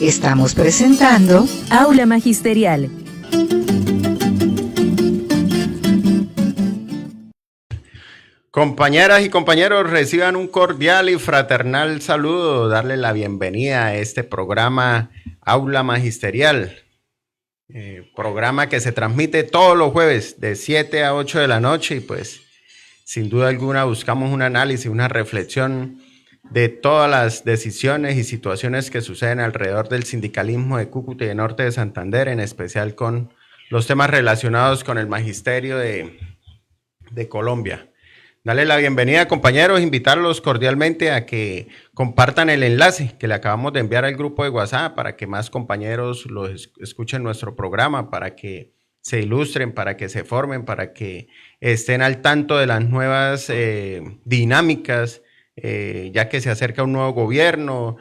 Estamos presentando Aula Magisterial. Compañeras y compañeros, reciban un cordial y fraternal saludo, darle la bienvenida a este programa Aula Magisterial, programa que se transmite todos los jueves de 7 a 8 de la noche y pues sin duda alguna buscamos un análisis, una reflexión de todas las decisiones y situaciones que suceden alrededor del sindicalismo de Cúcuta y de Norte de Santander, en especial con los temas relacionados con el magisterio de Colombia. Darle la bienvenida, compañeros, invitarlos cordialmente a que compartan el enlace que le acabamos de enviar al grupo de WhatsApp para que más compañeros escuchen nuestro programa, para que se ilustren, para que se formen, para que estén al tanto de las nuevas dinámicas, ya que se acerca un nuevo gobierno,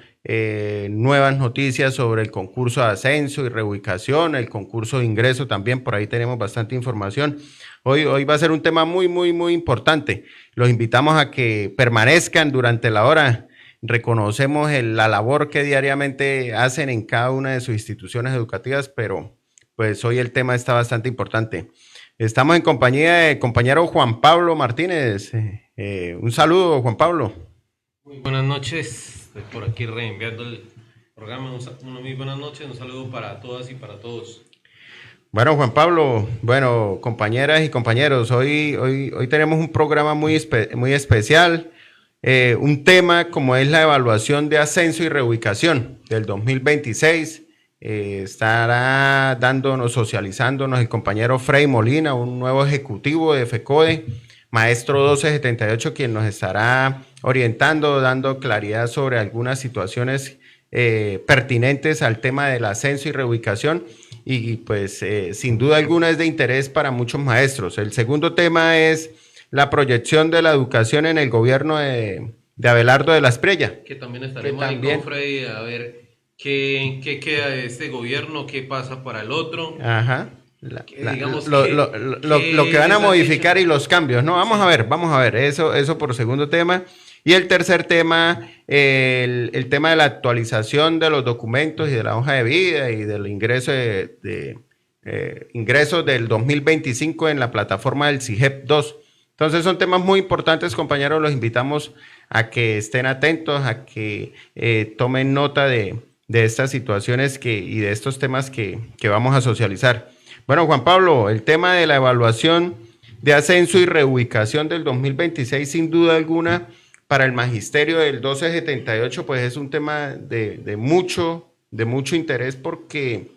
nuevas noticias sobre el concurso de ascenso y reubicación, el concurso de ingreso también, por ahí tenemos bastante información. Hoy va a ser un tema muy importante. Los invitamos a que permanezcan durante la hora. Reconocemos la labor que diariamente hacen en cada una de sus instituciones educativas, pero pues hoy el tema está bastante importante. Estamos en compañía del compañero Juan Pablo Martínez. Un saludo, Juan Pablo. Muy buenas noches. Estoy por aquí reenviando el programa. Muy buenas noches. Un saludo para todas y para todos. Bueno, Juan Pablo, compañeras y compañeros, hoy tenemos un programa muy especial, un tema como es la evaluación de ascenso y reubicación del 2026. Estará socializándonos el compañero Frei Molina, un nuevo ejecutivo de FECODE, maestro 1278, quien nos estará orientando, dando claridad sobre algunas situaciones pertinentes al tema del ascenso y reubicación. Y pues sin duda alguna es de interés para muchos maestros. El segundo tema es la proyección de la educación en el gobierno de Abelardo de la Espriella. Que también estaremos ahí con Freddy a ver qué queda de este gobierno, qué pasa para el otro. Ajá. Lo que van a modificar y los cambios, ¿no? Vamos a ver, eso por segundo tema. Y el tercer tema, el tema de la actualización de los documentos y de la hoja de vida y del ingreso ingresos del 2025 en la plataforma del CIGEP 2. Entonces son temas muy importantes, compañeros, los invitamos a que estén atentos, a que tomen nota de estas situaciones y de estos temas que vamos a socializar. Bueno, Juan Pablo, el tema de la evaluación de ascenso y reubicación del 2026, sin duda alguna, para el magisterio del 1278, pues es un tema de mucho interés porque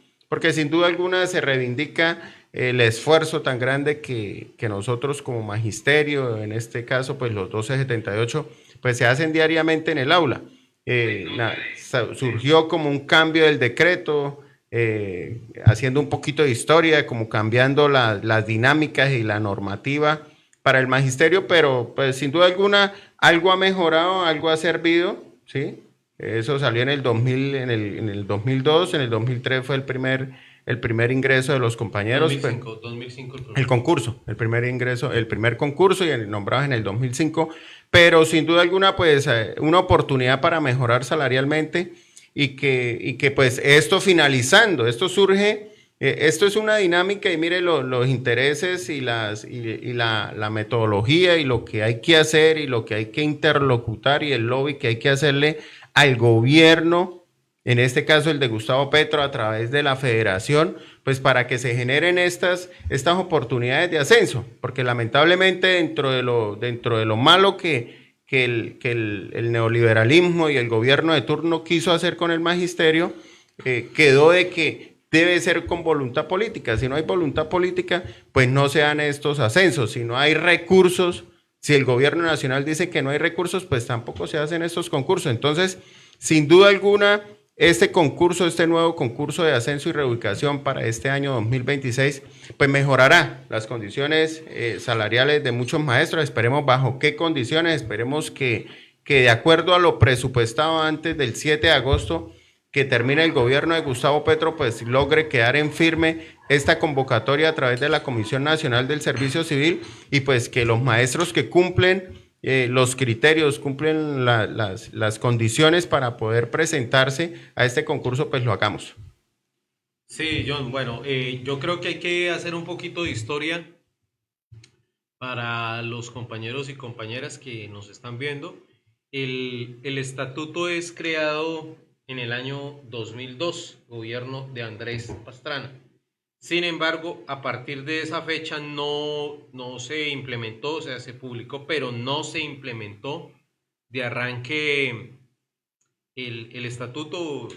sin duda alguna se reivindica el esfuerzo tan grande que nosotros como magisterio, en este caso pues los 1278, pues se hacen diariamente en el aula. Surgió como un cambio del decreto, haciendo un poquito de historia, como cambiando las dinámicas y la normativa para el magisterio, pero pues sin duda alguna algo ha mejorado, algo ha servido, ¿sí? Eso salió en el 2000, en el 2002, en el 2003 fue el primer ingreso de los compañeros. 2005 el primer ingreso, el primer concurso y nombrados en el 2005, pero sin duda alguna pues una oportunidad para mejorar salarialmente y que pues esto finalizando, esto surge. Esto es una dinámica y mire los intereses y la metodología y lo que hay que hacer y lo que hay que interlocutar y el lobby que hay que hacerle al gobierno, en este caso el de Gustavo Petro a través de la federación, pues para que se generen estas oportunidades de ascenso, porque lamentablemente dentro de lo malo que el neoliberalismo y el gobierno de turno quiso hacer con el magisterio, quedó de que debe ser con voluntad política. Si no hay voluntad política, pues no se dan estos ascensos. Si no hay recursos, si el gobierno nacional dice que no hay recursos, pues tampoco se hacen estos concursos. Entonces, sin duda alguna, este nuevo concurso de ascenso y reubicación para este año 2026, pues mejorará las condiciones salariales de muchos maestros. Esperemos bajo qué condiciones, esperemos que de acuerdo a lo presupuestado antes del 7 de agosto, que termine el gobierno de Gustavo Petro, pues logre quedar en firme esta convocatoria a través de la Comisión Nacional del Servicio Civil y pues que los maestros que cumplen los criterios, cumplen las condiciones para poder presentarse a este concurso, pues lo hagamos. Sí, John, bueno, yo creo que hay que hacer un poquito de historia para los compañeros y compañeras que nos están viendo. El estatuto es creado en el año 2002, gobierno de Andrés Pastrana. Sin embargo, a partir de esa fecha no se implementó, o sea, se publicó, pero no se implementó de arranque el estatuto.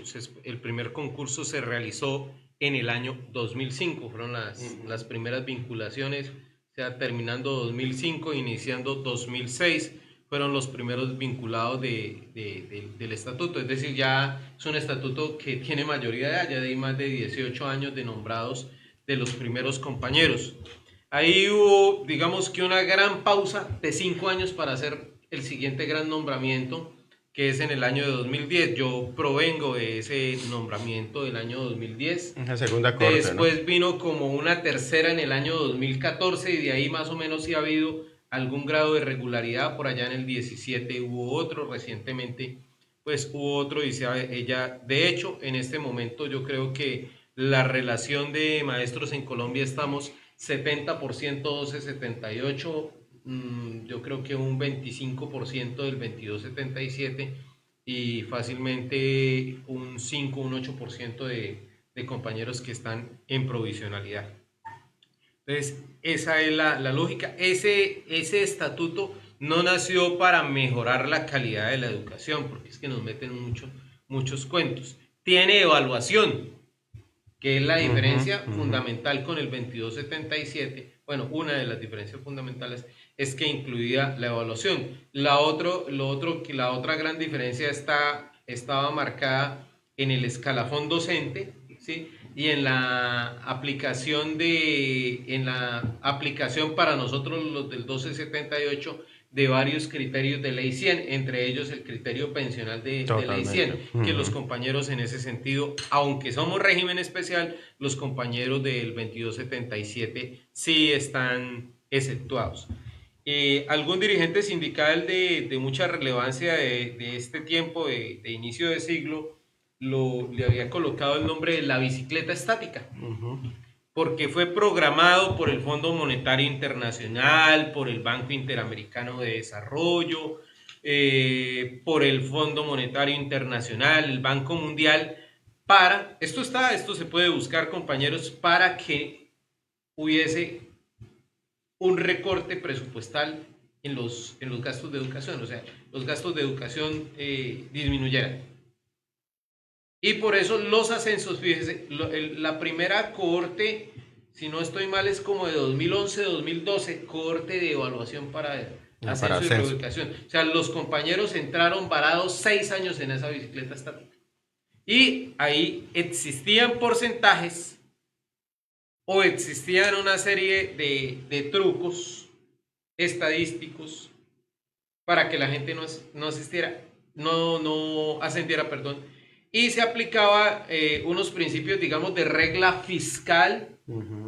El primer concurso se realizó en el año 2005, fueron las primeras vinculaciones, o sea, terminando 2005, iniciando 2006, fueron los primeros vinculados del estatuto. Es decir, ya es un estatuto que tiene mayoría de edad, ya de más de 18 años de nombrados de los primeros compañeros. Ahí hubo, digamos que una gran pausa de 5 años para hacer el siguiente gran nombramiento, que es en el año de 2010. Yo provengo de ese nombramiento del año 2010. La segunda corte, Después, ¿no? vino como una tercera en el año 2014 y de ahí más o menos sí ha habido algún grado de regularidad. Por allá en el 17 hubo otro, recientemente pues hubo otro y ella, de hecho, en este momento yo creo que la relación de maestros en Colombia estamos 70% 12-78, yo creo que un 25% del 22-77 y fácilmente un 5, un 8% de compañeros que están en provisionalidad. Entonces, esa es la lógica. Ese estatuto no nació para mejorar la calidad de la educación, porque es que nos meten muchos cuentos. Tiene evaluación, que es la diferencia fundamental con el 2277. Bueno, una de las diferencias fundamentales es que incluía la evaluación. La otra gran diferencia estaba marcada en el escalafón docente, ¿sí? Y en la aplicación para nosotros los del 1278 de varios criterios de ley 100, entre ellos el criterio pensional de ley 100, que los compañeros en ese sentido, aunque somos régimen especial, los compañeros del 2277 sí están exceptuados. Algún dirigente sindical de mucha relevancia de este tiempo, de inicio de siglo, le había colocado el nombre de la bicicleta estática, porque fue programado por el Fondo Monetario Internacional, por el Banco Interamericano de Desarrollo, por el Fondo Monetario Internacional, el Banco Mundial, esto se puede buscar, compañeros, para que hubiese un recorte presupuestal en los gastos de educación, o sea, los gastos de educación disminuyeran. Y por eso los ascensos, fíjese, la primera cohorte, si no estoy mal, es como de 2011-2012, cohorte de evaluación para ascenso y reubicación. O sea, los compañeros entraron varados 6 años en esa bicicleta estática. Y ahí existían porcentajes o existían una serie de trucos estadísticos para que la gente no ascendiera, perdón. Y se aplicaba unos principios, digamos, de regla fiscal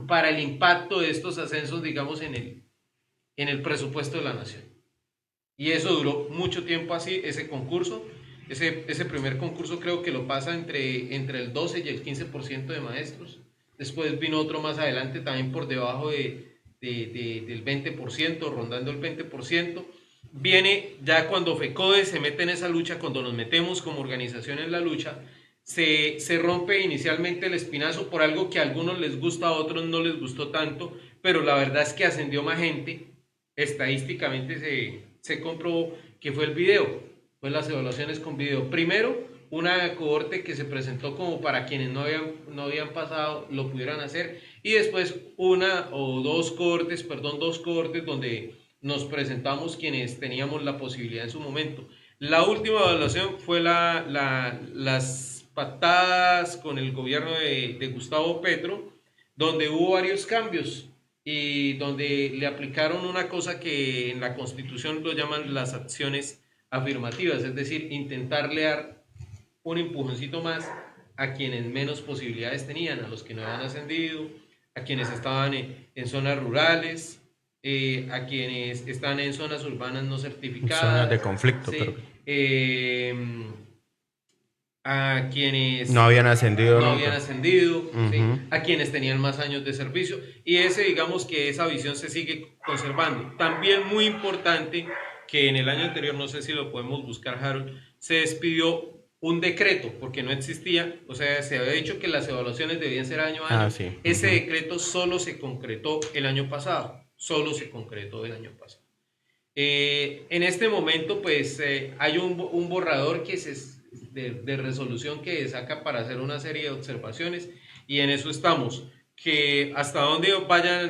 para el impacto de estos ascensos, digamos, en el presupuesto de la nación. Y eso duró mucho tiempo así, ese concurso. Ese primer concurso creo que lo pasa entre el 12 y el 15% de maestros. Después vino otro más adelante, también por debajo del 20%, rondando el 20%. Viene ya cuando FECODE se mete en esa lucha, cuando nos metemos como organización en la lucha, se rompe inicialmente el espinazo por algo que a algunos les gusta, a otros no les gustó tanto, pero la verdad es que ascendió más gente. Estadísticamente se comprobó que fue el video, fue las evaluaciones con video. Primero, una cohorte que se presentó como para quienes no habían pasado lo pudieran hacer, y después dos cohortes donde nos presentamos quienes teníamos la posibilidad en su momento. La última evaluación fue las pactadas con el gobierno de Gustavo Petro, donde hubo varios cambios y donde le aplicaron una cosa que en la Constitución lo llaman las acciones afirmativas, es decir, intentarle dar un empujoncito más a quienes menos posibilidades tenían, a los que no habían ascendido, a quienes estaban en zonas rurales, a quienes están en zonas urbanas no certificadas. Zonas de conflicto. Sí, a quienes no habían ascendido. ¿sí? A quienes tenían más años de servicio, y digamos que esa visión se sigue conservando. También muy importante que en el año anterior, no sé si lo podemos buscar, Harold, se despidió un decreto, porque no existía, o sea, se había dicho que las evaluaciones debían ser año a año. Sí. Ese decreto solo se concretó el año pasado, en este momento, pues, hay un borrador que de resolución que saca para hacer una serie de observaciones, y en eso estamos, que hasta dónde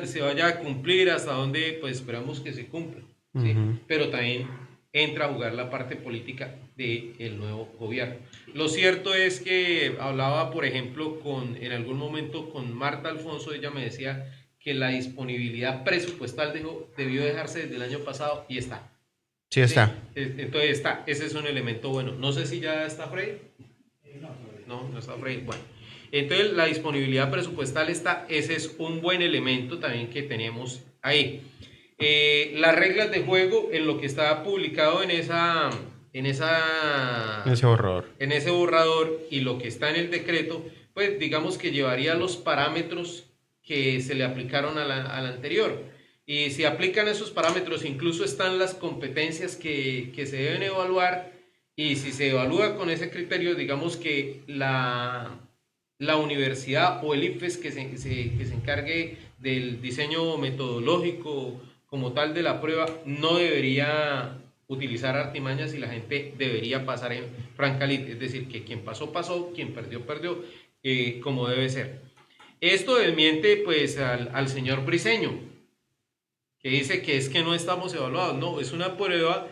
se vaya a cumplir, hasta dónde, pues, esperamos que se cumpla, ¿sí? Pero también entra a jugar la parte política del nuevo gobierno. Lo cierto es que hablaba, por ejemplo, en algún momento con Marta Alfonso, ella me decía que la disponibilidad presupuestal debió dejarse desde el año pasado, y está. Sí está. ¿Sí? Entonces está, ese es un elemento bueno. No sé si ya está Frey. No está Frey. Bueno, entonces la disponibilidad presupuestal está, ese es un buen elemento también que tenemos ahí. Las reglas de juego, en lo que está publicado en ese borrador, y lo que está en el decreto, pues digamos que llevaría los parámetros que se le aplicaron al anterior. Y si aplican esos parámetros, incluso están las competencias que se deben evaluar, y si se evalúa con ese criterio, digamos que la universidad o el IFES que se encargue del diseño metodológico como tal de la prueba, no debería utilizar artimañas, y la gente debería pasar en franca lid, es decir, que quien pasó, pasó, quien perdió, perdió, como debe ser. Esto desmiente, pues, al señor Briceño, que dice que es que no estamos evaluados. No, es una prueba,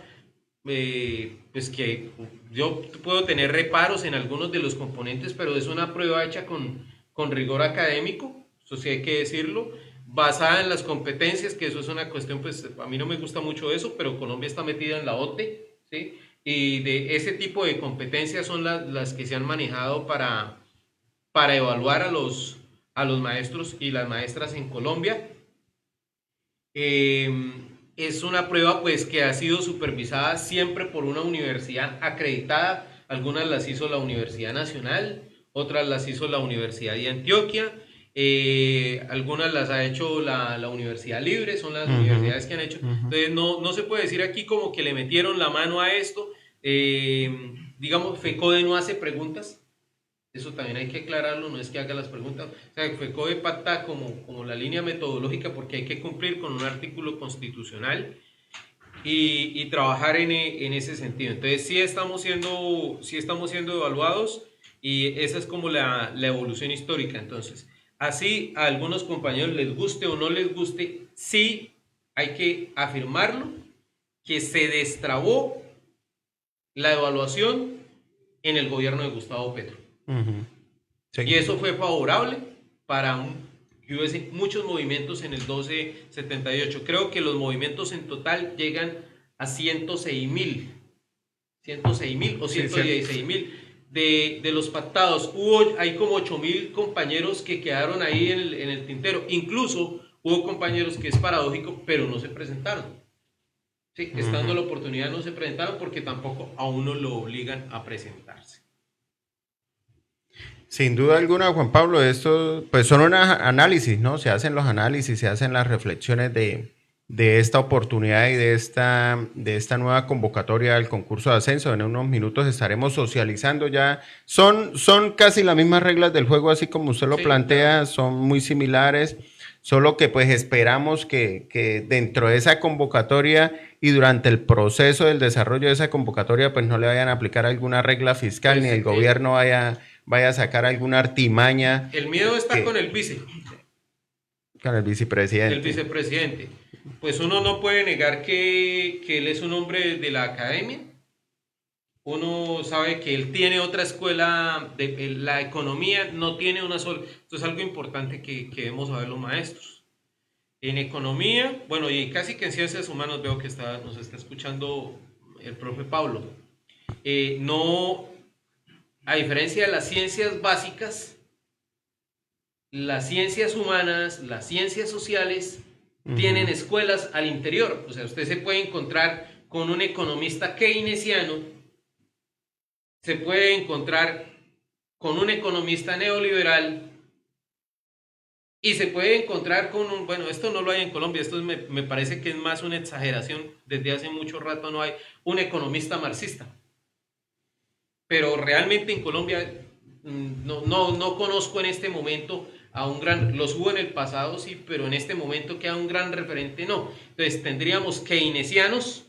pues, que yo puedo tener reparos en algunos de los componentes, pero es una prueba hecha con rigor académico, eso sí hay que decirlo, basada en las competencias, que eso es una cuestión, pues, a mí no me gusta mucho eso, pero Colombia está metida en la OTE, ¿sí? Y de ese tipo de competencias son las que se han manejado para evaluar a los maestros y las maestras en Colombia. Es una prueba, pues, que ha sido supervisada siempre por una universidad acreditada. Algunas las hizo la Universidad Nacional, otras las hizo la Universidad de Antioquia, algunas las ha hecho la Universidad Libre, son las universidades que han hecho. Entonces no se puede decir aquí como que le metieron la mano a esto. Digamos, FECODE no hace preguntas. Eso también hay que aclararlo, no es que haga las preguntas. O sea, FECODE pacta como la línea metodológica, porque hay que cumplir con un artículo constitucional y trabajar en ese sentido. Entonces sí estamos siendo evaluados, y esa es como la evolución histórica. Entonces, así a algunos compañeros les guste o no les guste, sí hay que afirmarlo, que se destrabó la evaluación en el gobierno de Gustavo Petro. Sí. Y eso fue favorable para que hubiese muchos movimientos en el 1278. Creo que los movimientos en total llegan a 106,000 o 116,000 de los pactados. Hay como 8,000 compañeros que quedaron ahí en el tintero. Incluso hubo compañeros, que es paradójico, pero no se presentaron. Sí, estando la oportunidad no se presentaron, porque tampoco a uno lo obligan a presentarse. Sin duda alguna, Juan Pablo, esto pues son unos análisis, ¿no? Se hacen los análisis, se hacen las reflexiones de esta oportunidad y de esta nueva convocatoria al concurso de ascenso. En unos minutos estaremos socializando ya. Son casi las mismas reglas del juego, así como usted lo plantea, son muy similares, solo que pues esperamos que dentro de esa convocatoria y durante el proceso del desarrollo de esa convocatoria, pues no le vayan a aplicar alguna regla fiscal, ni el gobierno vaya a sacar alguna artimaña. El miedo está con el Con el vicepresidente. El vicepresidente. Pues uno no puede negar que él es un hombre de la academia. Uno sabe que él tiene otra escuela, la economía no tiene una sola. Esto es algo importante que debemos saber los maestros. En economía, bueno, y casi que en ciencias humanas veo que nos está escuchando el profe Pablo. No, a diferencia de las ciencias básicas, las ciencias humanas, las ciencias sociales, tienen escuelas al interior. O sea, usted se puede encontrar con un economista keynesiano, se puede encontrar con un economista neoliberal y se puede encontrar con un, bueno, esto no lo hay en Colombia, esto me parece que es más una exageración, desde hace mucho rato no hay un economista marxista. Pero realmente en Colombia no conozco en este momento a un gran, los hubo en el pasado sí, pero en este momento que a un gran referente no. Entonces tendríamos keynesianos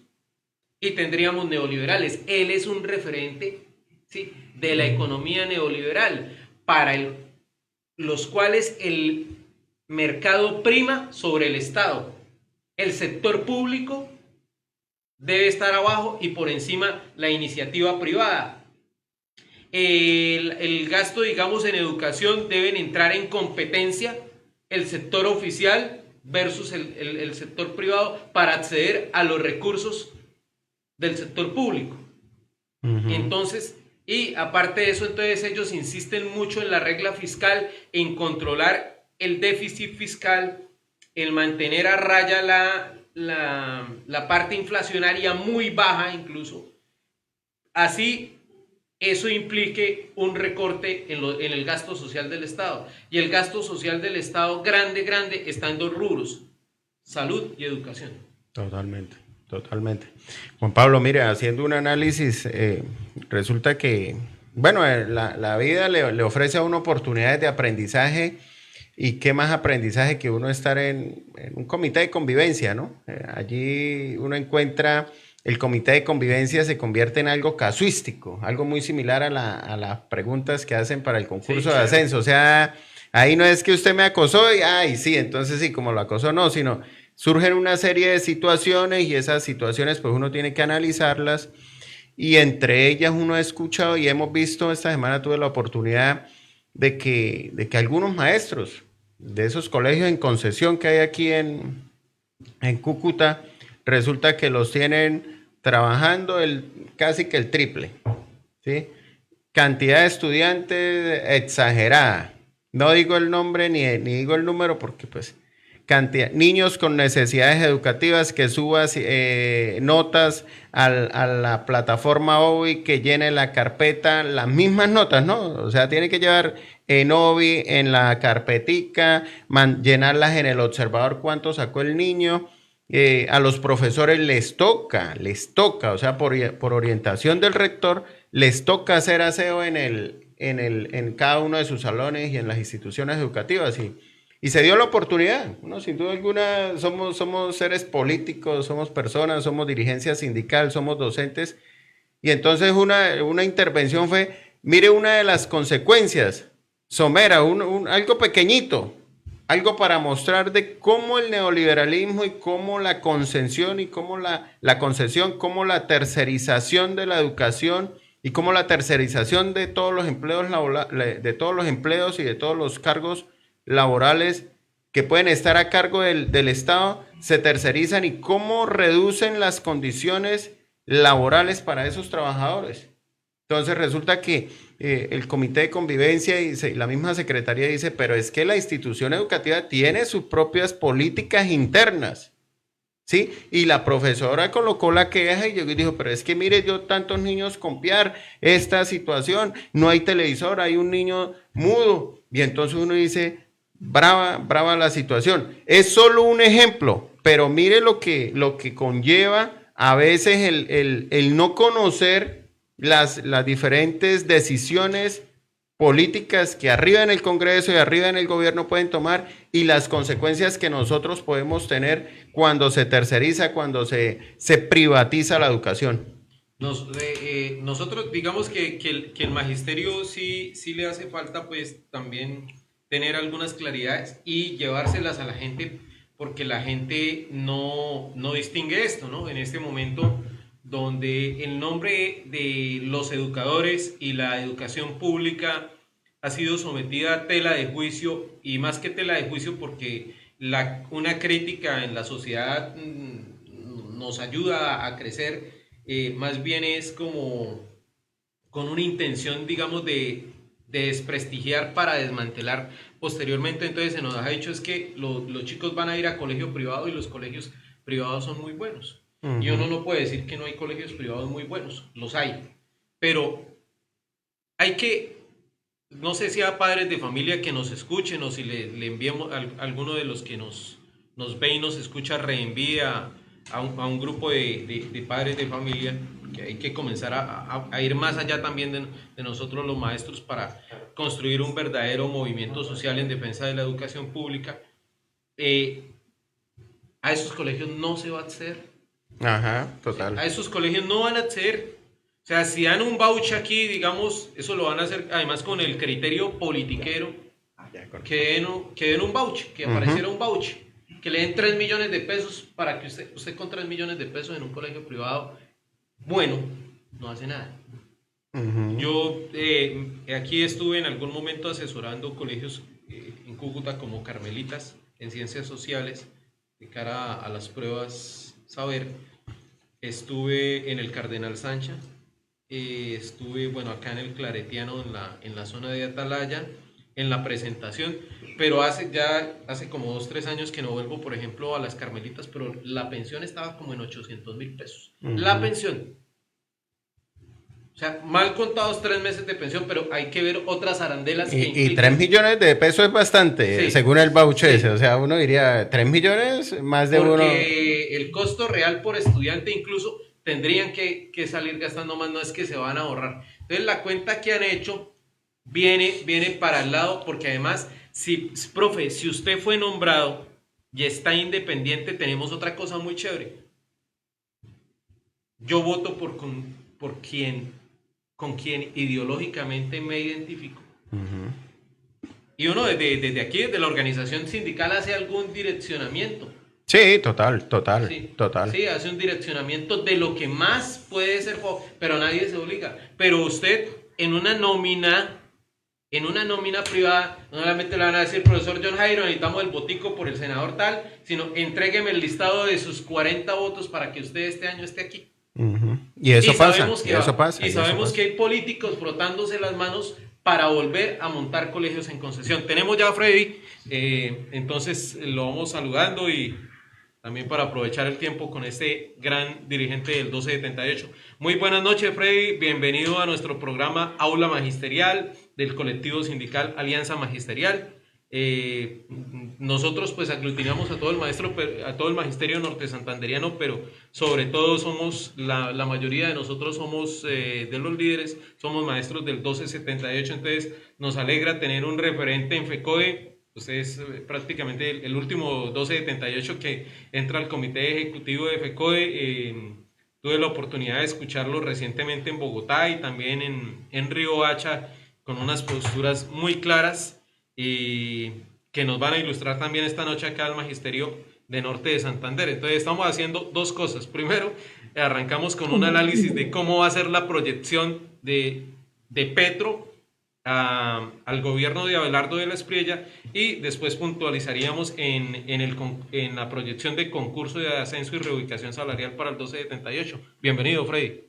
y tendríamos neoliberales. Él es un referente, ¿sí?, de la economía neoliberal, para los cuales el mercado prima sobre el Estado. El sector público debe estar abajo y por encima la iniciativa privada. El gasto, digamos, en educación deben entrar en competencia el sector oficial versus el sector privado para acceder a los recursos del sector público. Entonces, y aparte de eso, entonces ellos insisten mucho en la regla fiscal, en controlar el déficit fiscal, en mantener a raya la parte inflacionaria muy baja incluso. Así eso implique un recorte en el gasto social del Estado. Y el gasto social del Estado grande está en dos rubros: salud y educación. Totalmente. Juan Pablo, mire, haciendo un análisis, resulta que, bueno, la vida le ofrece a uno oportunidades de aprendizaje, y qué más aprendizaje que uno estar en un comité de convivencia, ¿no? Allí uno encuentra, el comité de convivencia se convierte en algo casuístico, algo muy similar a las preguntas que hacen para el concurso de ascenso. O sea, ahí no es que usted me acosó y, ay, sí, entonces sí, como lo acosó, no, sino surgen una serie de situaciones y esas situaciones pues uno tiene que analizarlas, y entre ellas uno ha escuchado y hemos visto, esta semana tuve la oportunidad de que algunos maestros de esos colegios en concesión que hay aquí en Cúcuta, resulta que los tienen trabajando casi que el triple, ¿sí? Cantidad de estudiantes exagerada. No digo el nombre ni digo el número porque pues cantidad, niños con necesidades educativas, que subas notas a la plataforma OBI, que llene la carpeta, las mismas notas, ¿no? O sea, tiene que llevar en OBI, en la carpetica, llenarlas en el observador cuánto sacó el niño. A los profesores les toca, o sea, por orientación del rector, les toca hacer aseo en cada uno de sus salones y en las instituciones educativas, y se dio la oportunidad, ¿no? Sin duda alguna somos seres políticos, somos personas, somos dirigencia sindical, somos docentes, y entonces una intervención fue, mire, una de las consecuencias, somera, algo pequeñito, algo para mostrar de cómo el neoliberalismo y cómo la concesión y cómo la concesión, cómo la tercerización de la educación y cómo la tercerización de todos los empleos y de todos los cargos laborales que pueden estar a cargo del Estado se tercerizan, y cómo reducen las condiciones laborales para esos trabajadores. Entonces resulta que el comité de convivencia y la misma secretaría dice, pero es que la institución educativa tiene sus propias políticas internas, ¿sí? Y la profesora colocó la queja y llegó y dijo, pero es que mire, yo tantos niños copiar esta situación, no hay televisor, hay un niño mudo, y entonces uno dice, brava la situación. Es solo un ejemplo, pero mire lo que conlleva a veces el no conocer las diferentes decisiones políticas que arriba en el Congreso y arriba en el gobierno pueden tomar, y las consecuencias que nosotros podemos tener cuando se terceriza, cuando se privatiza la educación. Nosotros digamos que el magisterio sí le hace falta pues también tener algunas claridades y llevárselas a la gente, porque la gente no distingue esto, ¿no? En este momento donde el nombre de los educadores y la educación pública ha sido sometida a tela de juicio, y más que tela de juicio porque una crítica en la sociedad nos ayuda a crecer, más bien es como con una intención, digamos, de desprestigiar para desmantelar posteriormente. Entonces se nos ha dicho es que los chicos van a ir a colegio privado y los colegios privados son muy buenos. Y uno no puede decir que no hay colegios privados muy buenos, los hay. Pero hay que, no sé si a padres de familia que nos escuchen o si le enviamos a alguno de los que nos ve y nos escucha, reenvía a un grupo de padres de familia, que hay que comenzar a ir más allá también de nosotros los maestros para construir un verdadero movimiento social en defensa de la educación pública. A esos colegios no se va a acceder. Ajá, total. A esos colegios no van a acceder. O sea, si dan un voucher aquí, digamos, eso lo van a hacer además con el criterio politiquero, que den un voucher, que apareciera un voucher, que le den 3 millones de pesos para que usted con 3 millones de pesos en un colegio privado, bueno, no hace nada. Yo aquí estuve en algún momento asesorando colegios en Cúcuta como Carmelitas en Ciencias Sociales de cara a las pruebas saber. Estuve en el Cardenal Sancha, estuve, bueno, acá en el Claretiano, en la zona de Atalaya, en la presentación, pero hace como 2, 3 años que no vuelvo, por ejemplo, a las Carmelitas, pero la pensión estaba como en 800.000 pesos. La pensión. O sea, mal contados 3 meses de pensión, pero hay que ver otras arandelas que y 3 millones de pesos es bastante, sí, según el voucher ese. O sea, uno diría, 3 millones, más de uno. Porque el costo real por estudiante incluso tendrían que salir gastando más, no es que se van a ahorrar. Entonces la cuenta que han hecho viene para el lado, porque además, profe, si usted fue nombrado y está independiente, tenemos otra cosa muy chévere. Yo voto con quien ideológicamente me identifico. Y uno desde aquí, desde la organización sindical, hace algún direccionamiento. Sí, total. Sí, hace un direccionamiento de lo que más puede ser, pero nadie se obliga. Pero usted en una nómina privada, no solamente le van a decir, profesor John Jairo, necesitamos el votico por el senador tal, sino entrégueme el listado de sus 40 votos para que usted este año esté aquí. Y eso pasa. Y sabemos que hay políticos frotándose las manos para volver a montar colegios en concesión. Tenemos ya a Freddy, entonces lo vamos saludando y también para aprovechar el tiempo con este gran dirigente del 1278. Muy buenas noches, Freddy, bienvenido a nuestro programa Aula Magisterial del colectivo sindical Alianza Magisterial. Nosotros pues aglutinamos a todo el magisterio norte santanderiano, pero sobre todo somos, la mayoría de nosotros somos de los líderes, somos maestros del 1278, entonces nos alegra tener un referente en FECODE. Usted es prácticamente el último 1278 que entra al comité ejecutivo de FECODE. Tuve la oportunidad de escucharlo recientemente en Bogotá y también en Riohacha, con unas posturas muy claras y que nos van a ilustrar también esta noche acá al Magisterio de Norte de Santander. Entonces estamos haciendo dos cosas. Primero, arrancamos con un análisis de cómo va a ser la proyección de Petro al gobierno de Abelardo de la Espriella y después puntualizaríamos en la proyección de concurso de ascenso y reubicación salarial para el 1278. Bienvenido, Freddy.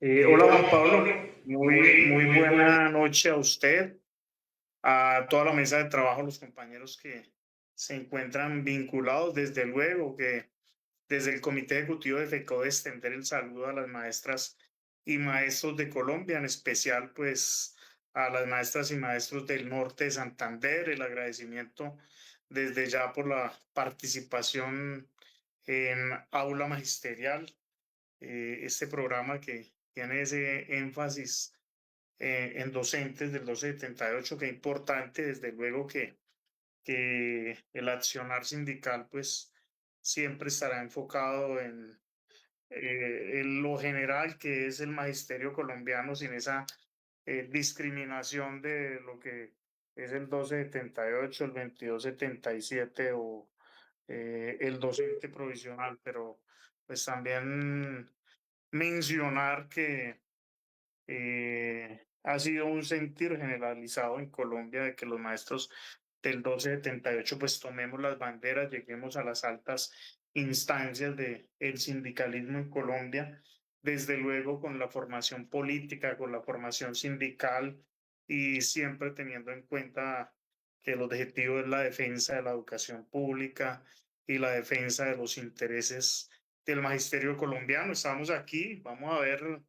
Hola, Juan Pablo. Muy buena noche a usted, a toda la mesa de trabajo, los compañeros que se encuentran vinculados, desde luego que desde el Comité Ejecutivo de FECODE extender el saludo a las maestras y maestros de Colombia, en especial pues a las maestras y maestros del norte de Santander, el agradecimiento desde ya por la participación en Aula Magisterial, este programa que tiene ese énfasis en docentes del 1278, que es importante, desde luego que el accionar sindical pues siempre estará enfocado en lo general que es el magisterio colombiano, sin esa discriminación de lo que es el 1278, el 2277 o el docente provisional, pero pues también mencionar que ha sido un sentir generalizado en Colombia de que los maestros del 1278 pues tomemos las banderas, lleguemos a las altas instancias del sindicalismo en Colombia, desde luego con la formación política, con la formación sindical, y siempre teniendo en cuenta que el objetivo es la defensa de la educación pública y la defensa de los intereses del magisterio colombiano. Estamos aquí, vamos a ver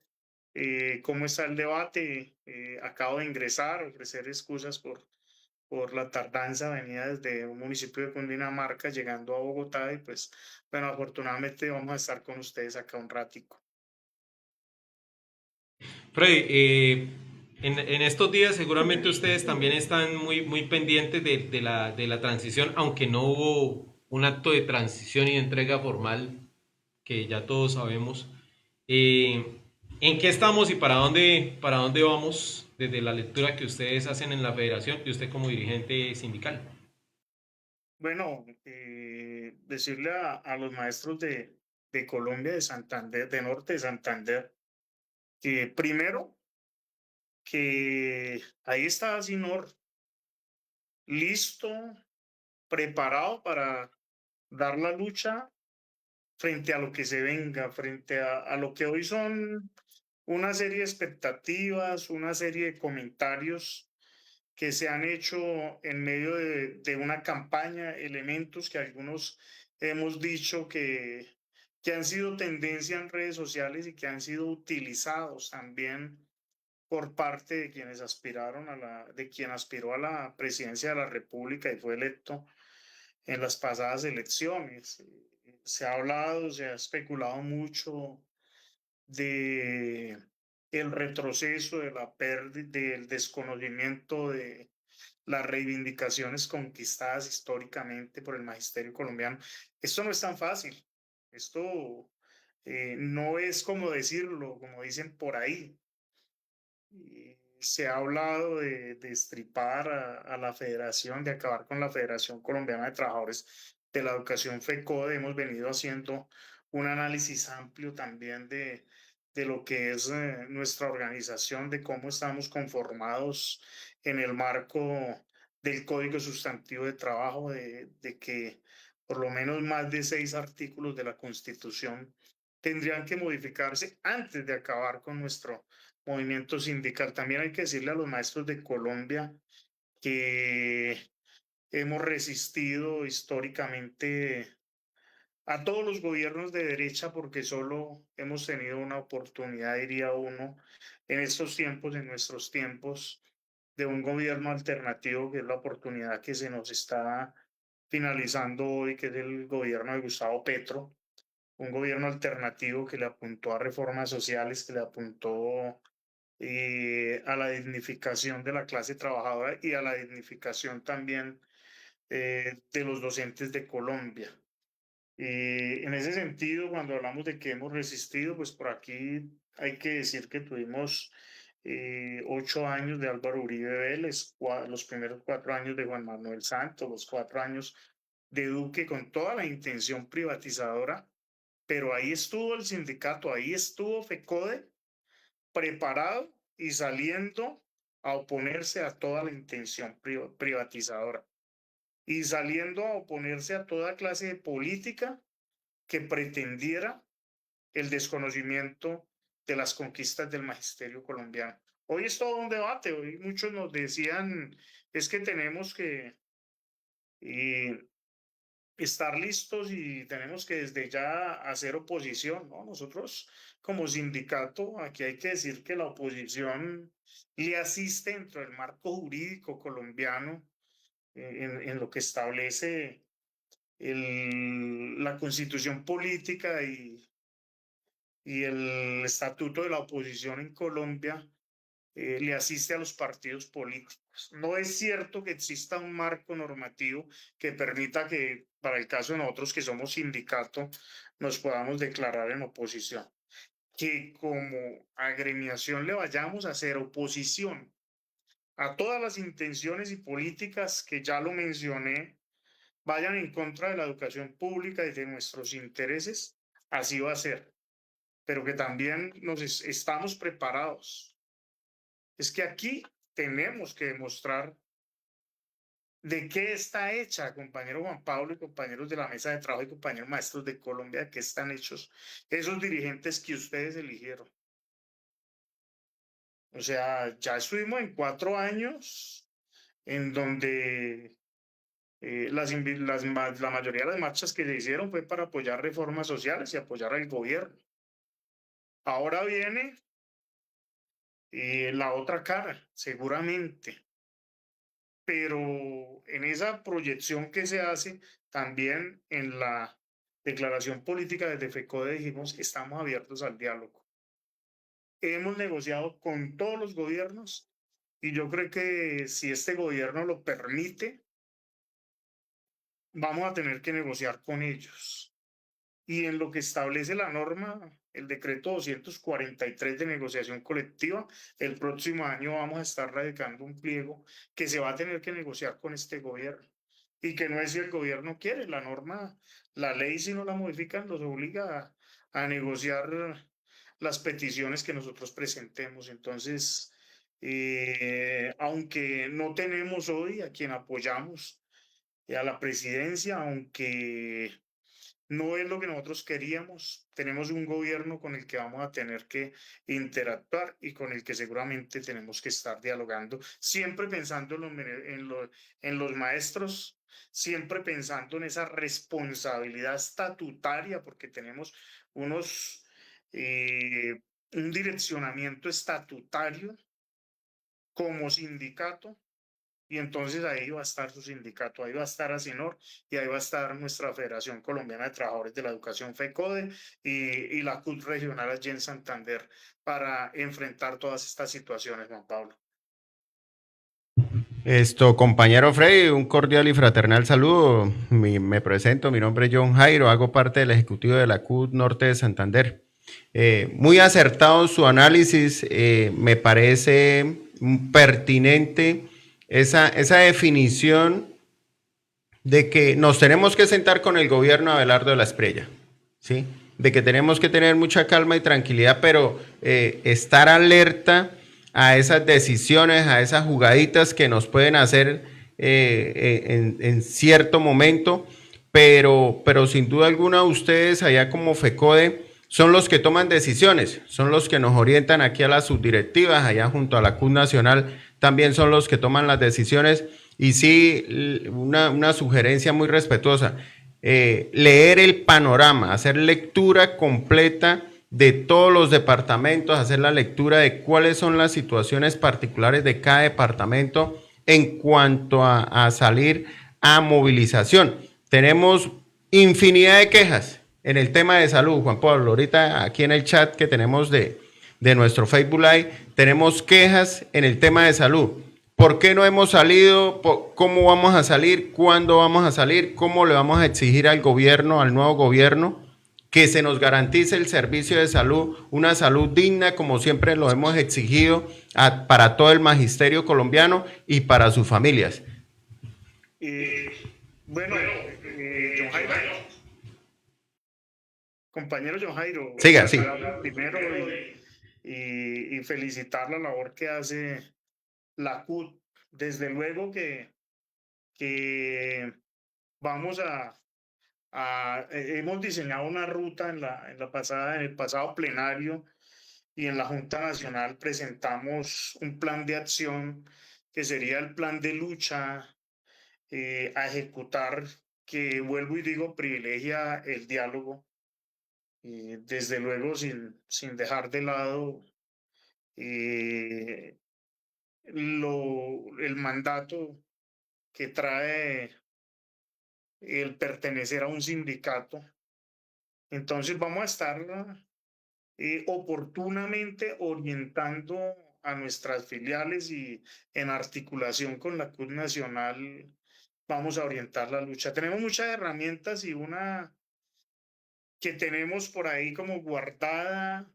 cómo está el debate. Acabo de ingresar, ofrecer excusas por la tardanza venida desde un municipio de Cundinamarca, llegando a Bogotá, y pues, bueno, afortunadamente vamos a estar con ustedes acá un ratico. Freddy, en estos días seguramente ustedes también están muy pendientes de la transición, aunque no hubo un acto de transición y entrega formal, que ya todos sabemos. Eh, ¿En qué estamos y para dónde vamos desde la lectura que ustedes hacen en la federación y usted como dirigente sindical? Bueno, decirle a los maestros de Colombia, de Santander, de Norte de Santander, que primero, que ahí está Sinor, listo, preparado para dar la lucha frente a lo que se venga, frente a lo que hoy son una serie de expectativas, una serie de comentarios que se han hecho en medio de una campaña, elementos que algunos hemos dicho que han sido tendencia en redes sociales y que han sido utilizados también por parte de quienes aspiraron de quien aspiró a la presidencia de la República y fue electo en las pasadas elecciones. Se ha hablado, se ha especulado mucho de el retroceso, de la pérdida, del desconocimiento de las reivindicaciones conquistadas históricamente por el magisterio colombiano. Esto no es tan fácil. Esto no es como decirlo, como dicen por ahí. Se ha hablado de destripar a la federación, de acabar con la Federación Colombiana de Trabajadores de la Educación FECODE. Hemos venido haciendo un análisis amplio también de lo que es nuestra organización, de cómo estamos conformados en el marco del Código Sustantivo de Trabajo, de que por lo menos más de 6 artículos de la Constitución tendrían que modificarse antes de acabar con nuestro movimiento sindical. También hay que decirle a los maestros de Colombia que hemos resistido históricamente a todos los gobiernos de derecha porque solo hemos tenido una oportunidad, diría uno, en estos tiempos, en nuestros tiempos, de un gobierno alternativo, que es la oportunidad que se nos está finalizando hoy, que es el gobierno de Gustavo Petro, un gobierno alternativo que le apuntó a reformas sociales, que le apuntó a la dignificación de la clase trabajadora y a la dignificación también de los docentes de Colombia. En ese sentido, cuando hablamos de que hemos resistido, pues por aquí hay que decir que tuvimos 8 años de Álvaro Uribe Vélez, los primeros 4 años de Juan Manuel Santos, los 4 años de Duque con toda la intención privatizadora, pero ahí estuvo el sindicato, ahí estuvo FECODE preparado y saliendo a oponerse a toda la intención privatizadora y saliendo a oponerse a toda clase de política que pretendiera el desconocimiento de las conquistas del magisterio colombiano. Hoy es todo un debate, hoy muchos nos decían, es que tenemos que estar listos y tenemos que desde ya hacer oposición, ¿no? Nosotros como sindicato, aquí hay que decir que la oposición le asiste dentro del marco jurídico colombiano en lo que establece la constitución política y el estatuto de la oposición en Colombia. Le asiste a los partidos políticos. No es cierto que exista un marco normativo que permita que, para el caso de nosotros que somos sindicato, nos podamos declarar en oposición. Que como agremiación le vayamos a hacer oposición a todas las intenciones y políticas que ya lo mencioné, vayan en contra de la educación pública y de nuestros intereses, así va a ser. Pero que también estamos preparados. Es que aquí tenemos que demostrar de qué está hecha, compañero Juan Pablo y compañeros de la mesa de trabajo y compañeros maestros de Colombia, de qué están hechos esos dirigentes que ustedes eligieron. O sea, ya estuvimos en 4 años en donde la mayoría de las marchas que se hicieron fue para apoyar reformas sociales y apoyar al gobierno. Ahora viene la otra cara, seguramente, pero en esa proyección que se hace, también en la declaración política desde FECODE dijimos, estamos abiertos al diálogo. Hemos negociado con todos los gobiernos y yo creo que si este gobierno lo permite, vamos a tener que negociar con ellos. Y en lo que establece la norma, el decreto 243 de negociación colectiva, el próximo año vamos a estar radicando un pliego que se va a tener que negociar con este gobierno. Y que no es si el gobierno quiere, la norma, la ley si no la modifican, los obliga a negociar las peticiones que nosotros presentemos. Entonces, aunque no tenemos hoy a quien apoyamos, a la presidencia, aunque no es lo que nosotros queríamos. Tenemos un gobierno con el que vamos a tener que interactuar y con el que seguramente tenemos que estar dialogando, siempre pensando en los maestros, siempre pensando en esa responsabilidad estatutaria, porque tenemos unos, un direccionamiento estatutario como sindicato. Y entonces ahí va a estar su sindicato, ahí va a estar ASINOR y ahí va a estar nuestra Federación Colombiana de Trabajadores de la Educación FECODE y la CUT regional allí en Santander para enfrentar todas estas situaciones, Juan Pablo. Compañero Freddy, un cordial y fraternal saludo. Me presento, mi nombre es John Jairo, hago parte del ejecutivo de la CUT Norte de Santander. Muy acertado su análisis, me parece pertinente esa definición de que nos tenemos que sentar con el gobierno Abelardo de la Espriella, ¿sí? De que tenemos que tener mucha calma y tranquilidad, pero estar alerta a esas decisiones, a esas jugaditas que nos pueden hacer en cierto momento, pero sin duda alguna ustedes allá como FECODE son los que toman decisiones, son los que nos orientan aquí a las subdirectivas, allá junto a la CUT Nacional también son los que toman las decisiones. Y sí, una sugerencia muy respetuosa, leer el panorama, hacer lectura completa de todos los departamentos, hacer la lectura de cuáles son las situaciones particulares de cada departamento en cuanto a salir a movilización. Tenemos infinidad de quejas en el tema de salud, Juan Pablo. Ahorita aquí en el chat que tenemos de nuestro Facebook Live, tenemos quejas en el tema de salud. ¿Por qué no hemos salido? ¿Cómo vamos a salir? ¿Cuándo vamos a salir? ¿Cómo le vamos a exigir al gobierno, al nuevo gobierno, que se nos garantice el servicio de salud, una salud digna como siempre lo hemos exigido para todo el magisterio colombiano y para sus familias? Bueno, John Jairo, compañero John Jairo, siga, sí. Primero y felicitar la labor que hace la CUT. Desde luego que vamos hemos diseñado una ruta en el pasado plenario y en la Junta Nacional presentamos un plan de acción que sería el plan de lucha a ejecutar, que vuelvo y digo, privilegia el diálogo, desde luego sin dejar de lado el mandato que trae el pertenecer a un sindicato. Entonces vamos a estar oportunamente orientando a nuestras filiales y en articulación con la CUT Nacional vamos a orientar la lucha. Tenemos muchas herramientas y una que tenemos por ahí como guardada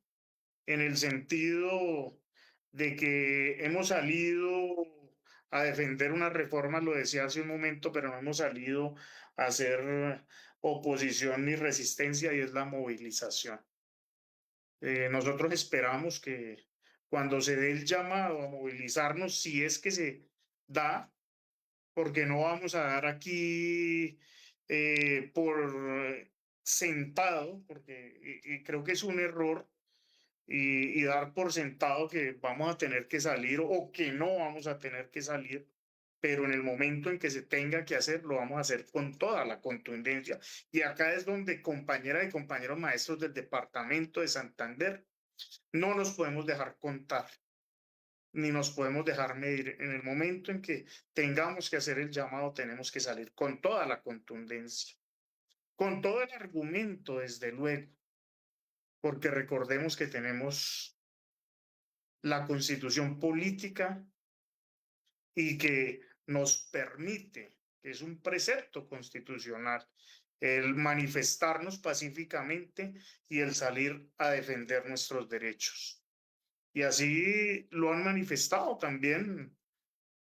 en el sentido de que hemos salido a defender una reforma, lo decía hace un momento, pero no hemos salido a hacer oposición ni resistencia y es la movilización. Nosotros esperamos que cuando se dé el llamado a movilizarnos, si es que se da, porque no vamos a dar aquí por sentado, porque y creo que es un error y dar por sentado que vamos a tener que salir o que no vamos a tener que salir, pero en el momento en que se tenga que hacer, lo vamos a hacer con toda la contundencia. Y acá es donde compañeras y compañeros maestros del departamento de Santander no nos podemos dejar contar, ni nos podemos dejar medir. En el momento en que tengamos que hacer el llamado, tenemos que salir con toda la contundencia, con todo el argumento, desde luego, porque recordemos que tenemos la constitución política y que nos permite, que es un precepto constitucional, el manifestarnos pacíficamente y el salir a defender nuestros derechos. Y así lo han manifestado también.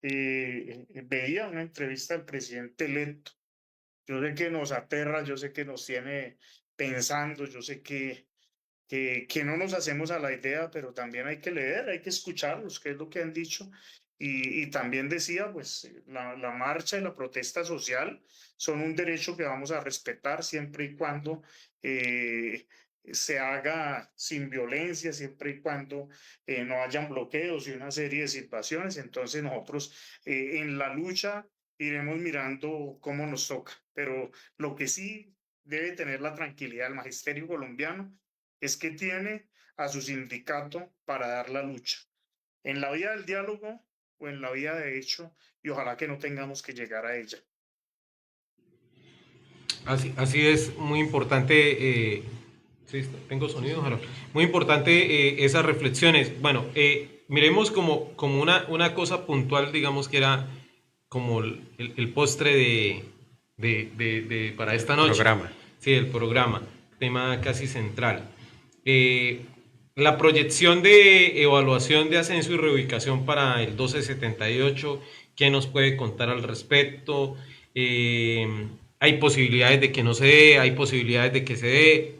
Veía una entrevista del presidente electo. Yo sé que nos aterra, yo sé que nos tiene pensando, yo sé que no nos hacemos a la idea, pero también hay que leer, hay que escucharlos, qué es lo que han dicho. Y también decía, pues la marcha y la protesta social son un derecho que vamos a respetar siempre y cuando se haga sin violencia, siempre y cuando no hayan bloqueos y una serie de situaciones. Entonces nosotros en la lucha iremos mirando cómo nos toca, pero lo que sí debe tener la tranquilidad del magisterio colombiano es que tiene a su sindicato para dar la lucha, en la vía del diálogo o en la vía de hecho, y ojalá que no tengamos que llegar a ella. Así es, muy importante, sí, tengo sonido, Harold. Muy importante esas reflexiones. Bueno, miremos como una cosa puntual, digamos que era como el postre para esta noche. Programa. Sí, el programa, tema casi central. La proyección de evaluación de ascenso y reubicación para el 1278, ¿qué nos puede contar al respecto? Hay posibilidades de que no se dé, hay posibilidades de que se dé.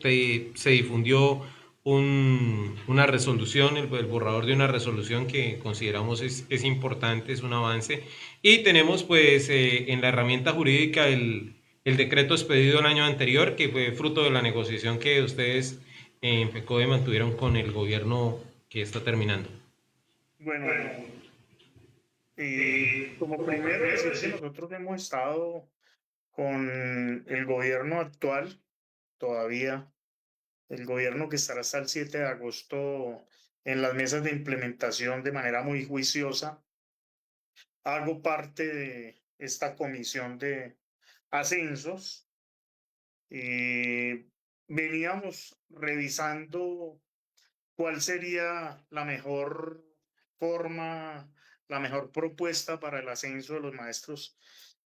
Se difundió una resolución, el borrador de una resolución que consideramos es importante, es un avance. Y tenemos pues en la herramienta jurídica el decreto expedido el año anterior, que fue fruto de la negociación que ustedes en FECODE mantuvieron con el gobierno que está terminando. Bueno, como primero decir que nosotros hemos estado con el gobierno actual todavía, el gobierno que estará hasta el 7 de agosto en las mesas de implementación de manera muy juiciosa. Hago parte de esta comisión de ascensos y veníamos revisando cuál sería la mejor forma, la mejor propuesta para el ascenso de los maestros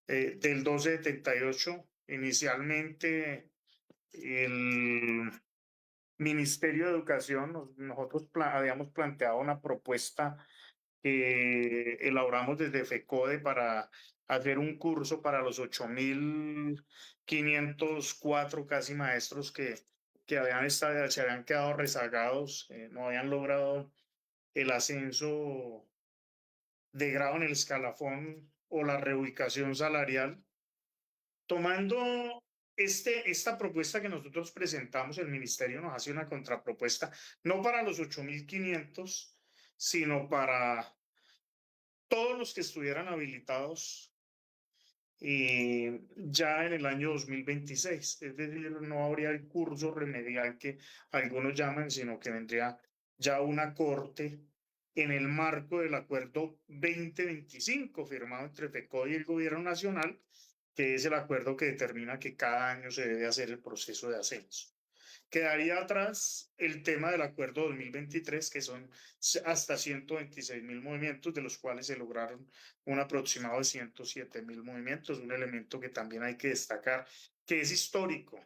del 1278. Inicialmente, el Ministerio de Educación, nosotros habíamos planteado una propuesta que elaboramos desde FECODE para hacer un curso para los 8.504 casi maestros que se habían quedado rezagados, no habían logrado el ascenso de grado en el escalafón o la reubicación salarial. Tomando esta propuesta que nosotros presentamos, el ministerio nos hace una contrapropuesta, no para los 8.500, sino para todos los que estuvieran habilitados ya en el año 2026. Es decir, no habría el curso remedial que algunos llaman, sino que vendría ya una corte en el marco del acuerdo 2025 firmado entre FECODE y el gobierno nacional, que es el acuerdo que determina que cada año se debe hacer el proceso de ascenso. Quedaría atrás el tema del acuerdo 2023, que son hasta 126.000 movimientos, de los cuales se lograron un aproximado de 107.000 movimientos, un elemento que también hay que destacar, que es histórico,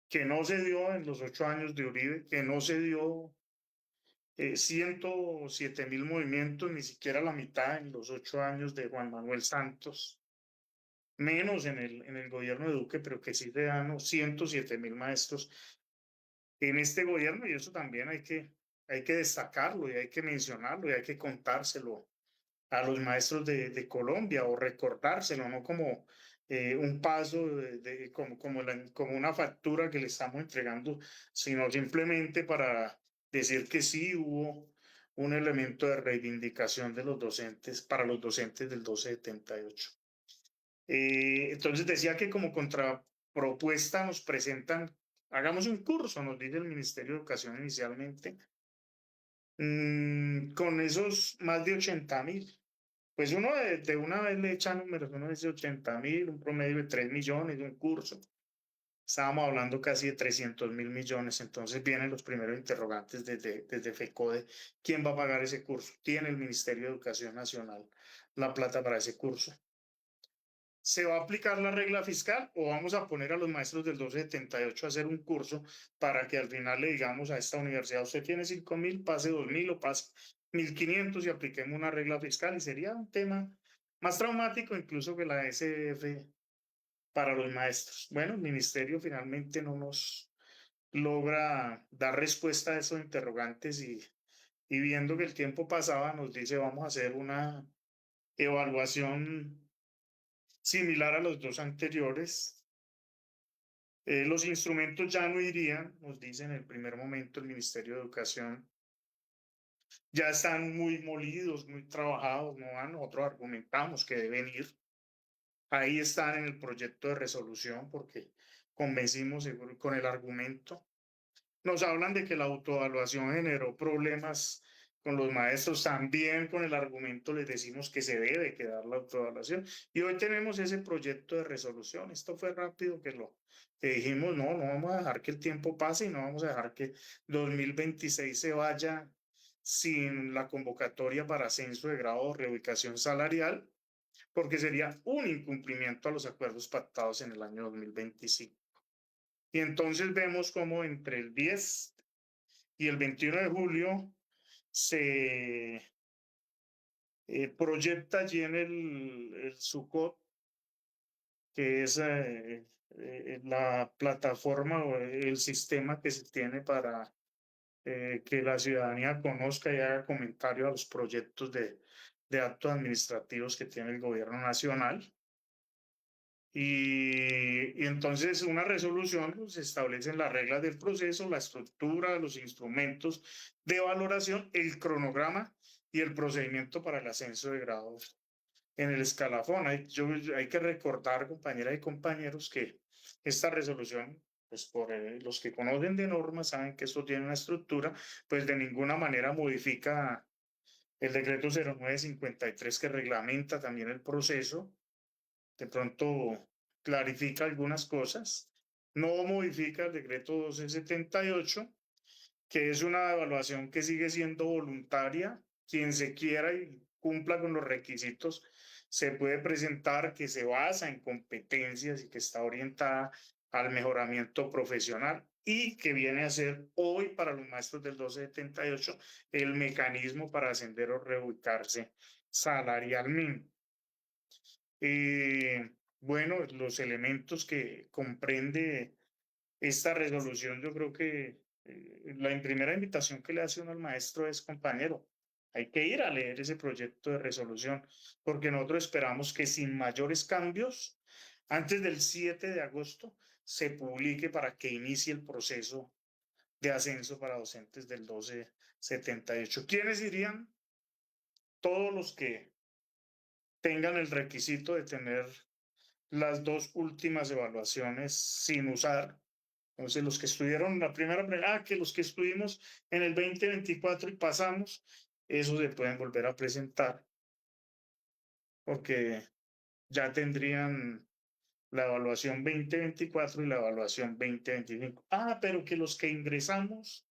que no se dio en los 8 años de Uribe, que no se dio 107.000 movimientos, ni siquiera la mitad en los 8 años de Juan Manuel Santos, menos en el gobierno de Duque, pero que sí se dan 107.000 maestros en este gobierno, y eso también hay que destacarlo y hay que mencionarlo y hay que contárselo a los maestros de Colombia o recordárselo, ¿no? Como un paso como una factura que le estamos entregando, sino simplemente para decir que sí hubo un elemento de reivindicación de los docentes, para los docentes del 1278. Entonces decía que como contrapropuesta nos presentan, hagamos un curso, nos dice el Ministerio de Educación inicialmente, con esos más de 80.000. Pues uno de una vez le echa números, uno dice 80.000, un promedio de 3 millones de un curso. Estábamos hablando casi de 300.000 millones, entonces vienen los primeros interrogantes desde FECODE. ¿Quién va a pagar ese curso? ¿Tiene el Ministerio de Educación Nacional la plata para ese curso? ¿Se va a aplicar la regla fiscal o vamos a poner a los maestros del 1278 a hacer un curso para que al final le digamos a esta universidad, usted tiene 5.000, pase 2.000 o pase 1.500 y apliquemos una regla fiscal? Y sería un tema más traumático incluso que la SF para los maestros. Bueno, el ministerio finalmente no nos logra dar respuesta a esos interrogantes y viendo que el tiempo pasaba nos dice vamos a hacer una evaluación similar a los dos anteriores. Los instrumentos ya no irían, nos dice en el primer momento el Ministerio de Educación, ya están muy molidos, muy trabajados, no van, nosotros argumentamos que deben ir. Ahí están en el proyecto de resolución porque convencimos con el argumento. Nos hablan de que la autoevaluación generó problemas con los maestros, también con el argumento les decimos que se debe quedar la autoevaluación. Y hoy tenemos ese proyecto de resolución. Esto fue rápido que dijimos, no vamos a dejar que el tiempo pase y no vamos a dejar que 2026 se vaya sin la convocatoria para ascenso de grado o reubicación salarial, porque sería un incumplimiento a los acuerdos pactados en el año 2025. Y entonces vemos cómo entre el 10 y el 21 de julio se proyecta allí en el SUCOT, que es la plataforma o el sistema que se tiene para que la ciudadanía conozca y haga comentario a los proyectos de actos administrativos que tiene el gobierno nacional. Y entonces una resolución pues, establece las reglas del proceso, la estructura, los instrumentos de valoración, el cronograma y el procedimiento para el ascenso de grados en el escalafón. Hay que recordar, compañeras y compañeros, que esta resolución, pues por los que conocen de normas saben que esto tiene una estructura, pues de ninguna manera modifica el decreto 0953 que reglamenta también el proceso. De pronto clarifica algunas cosas, no modifica el decreto 1278, que es una evaluación que sigue siendo voluntaria. Quien se quiera y cumpla con los requisitos se puede presentar, que se basa en competencias y que está orientada al mejoramiento profesional y que viene a ser hoy para los maestros del 1278 el mecanismo para ascender o reubicarse salarialmente. Bueno, los elementos que comprende esta resolución, yo creo que la primera invitación que le hace uno al maestro es, compañero, hay que ir a leer ese proyecto de resolución, porque nosotros esperamos que sin mayores cambios, antes del 7 de agosto, se publique para que inicie el proceso de ascenso para docentes del 1278. ¿Quiénes irían? Todos los que tengan el requisito de tener las dos últimas evaluaciones sin usar. Entonces, los que estuvieron la primera, que los que estuvimos en el 2024 y pasamos, esos se pueden volver a presentar porque ya tendrían la evaluación 2024 y la evaluación 2025. Pero que los que ingresamos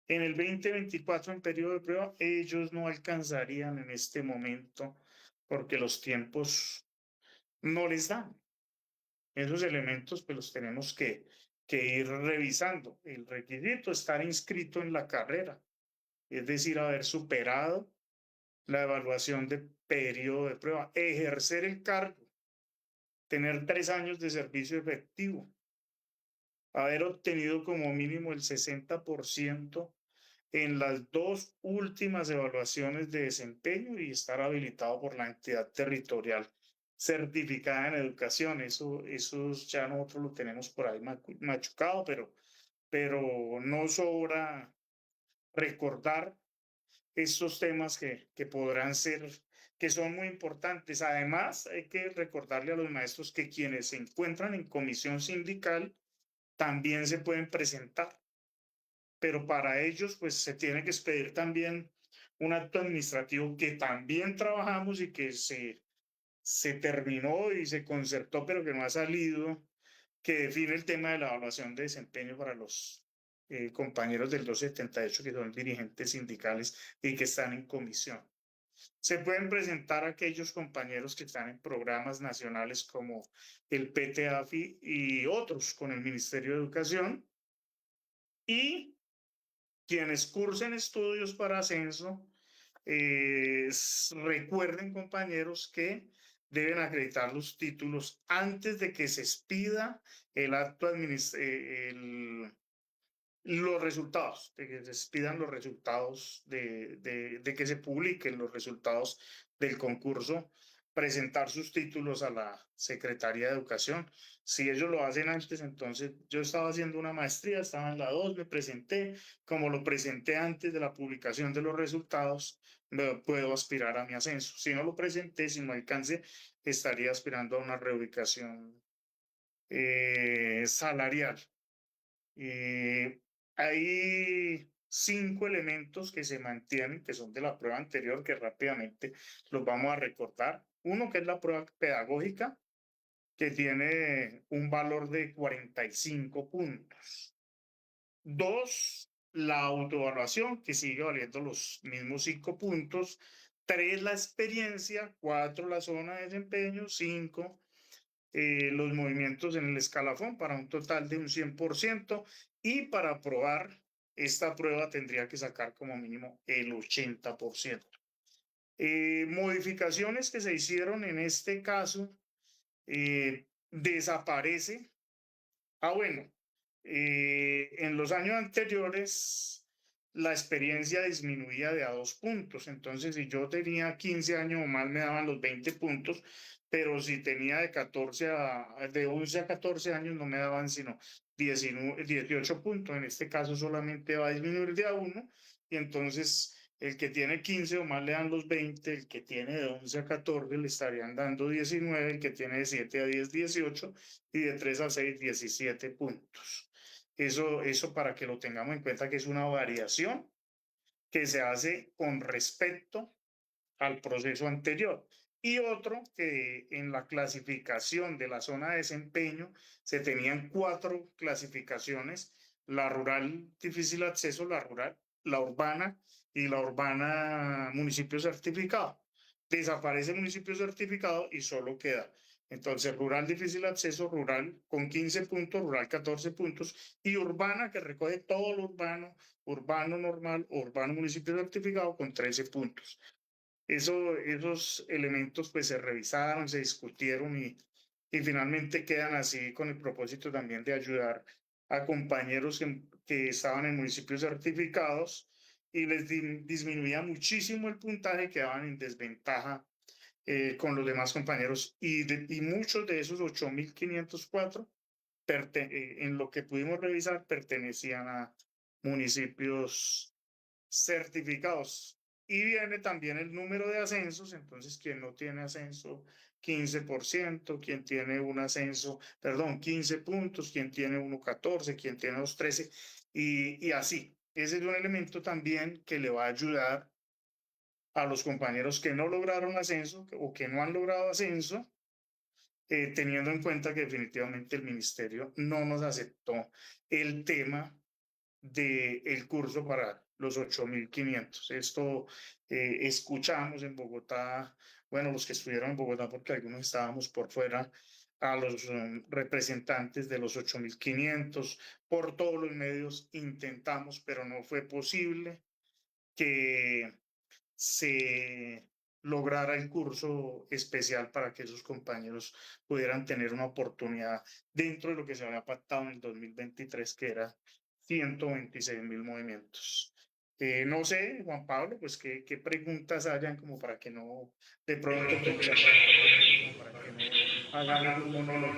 en el 2024 en periodo de prueba, ellos no alcanzarían en este momento porque los tiempos no les dan. Esos elementos pues los tenemos que ir revisando. El requisito estar inscrito en la carrera, es decir, haber superado la evaluación de periodo de prueba, ejercer el cargo, tener 3 años de servicio efectivo, haber obtenido como mínimo el 60% en las 2 últimas evaluaciones de desempeño y estar habilitado por la entidad territorial certificada en educación. Eso ya nosotros lo tenemos por ahí machucado, pero no sobra recordar estos temas que podrán ser, que son muy importantes. Además, hay que recordarle a los maestros que quienes se encuentran en comisión sindical también se pueden presentar, pero para ellos pues se tiene que expedir también un acto administrativo que también trabajamos y que se terminó y se concertó, pero que no ha salido, que define el tema de la evaluación de desempeño para los compañeros del 278 que son dirigentes sindicales y que están en comisión. Se pueden presentar aquellos compañeros que están en programas nacionales como el PTAFI y otros con el Ministerio de Educación, y quienes cursen estudios para ascenso, recuerden, compañeros, que deben acreditar los títulos antes de que se expida el acto los resultados, de que se expidan los resultados, de que se publiquen los resultados del concurso, presentar sus títulos a la Secretaría de Educación. Si ellos lo hacen antes, entonces yo estaba haciendo una maestría, estaba en la 2, me presenté, como lo presenté antes de la publicación de los resultados, puedo aspirar a mi ascenso. Si no lo presenté, si no alcance, estaría aspirando a una reubicación salarial. Hay 5 elementos que se mantienen, que son de la prueba anterior, que rápidamente los vamos a recordar. Uno, que es la prueba pedagógica, que tiene un valor de 45 puntos. 2, la autoevaluación, que sigue valiendo los mismos 5 puntos. 3, la experiencia. 4, la zona de desempeño. 5, los movimientos en el escalafón, para un total de un 100%, y para aprobar esta prueba tendría que sacar como mínimo el 80%. Modificaciones que se hicieron en este caso, desaparece. Bueno, en los años anteriores la experiencia disminuía de a 2 puntos, entonces si yo tenía 15 años o más me daban los 20 puntos, pero si tenía de 11 a 14 años no me daban sino 18 puntos. En este caso solamente va a disminuir de a 1, y entonces el que tiene 15 o más le dan los 20, el que tiene de 11 a 14 le estarían dando 19, el que tiene de 7 a 10, 18, y de 3 a 6, 17 puntos. Eso para que lo tengamos en cuenta, que es una variación que se hace con respecto al proceso anterior. Y otro, que en la clasificación de la zona de desempeño se tenían 4 clasificaciones: la rural difícil acceso, la rural, la urbana y la urbana municipio certificado. Desaparece el municipio certificado y solo queda entonces rural difícil acceso, rural con 15 puntos, rural 14 puntos, y urbana, que recoge todo lo urbano, urbano normal, urbano municipio certificado, con 13 puntos. Esos elementos pues se revisaron, se discutieron y finalmente quedan así, con el propósito también de ayudar a compañeros que estaban en municipios certificados y les disminuía muchísimo el puntaje, quedaban en desventaja con los demás compañeros, y muchos de esos 8.504 en lo que pudimos revisar pertenecían a municipios certificados. Y viene también el número de ascensos, entonces quien no tiene ascenso 15%, quien tiene un ascenso, 15 puntos, quien tiene 1.14, quien tiene 2.13, y así. Ese es un elemento también que le va a ayudar a los compañeros que no lograron ascenso o que no han logrado ascenso, teniendo en cuenta que definitivamente el ministerio no nos aceptó el tema del curso para los 8.500. Esto escuchamos en Bogotá, bueno, los que estuvieron en Bogotá, porque algunos estábamos por fuera, a los representantes de los 8.500, por todos los medios intentamos, pero no fue posible que se lograra el curso especial para que esos compañeros pudieran tener una oportunidad dentro de lo que se había pactado en el 2023, que era 126.000 movimientos. No sé, Juan Pablo, pues qué preguntas hayan, como para que no, de pronto, para que hagamos un monólogo.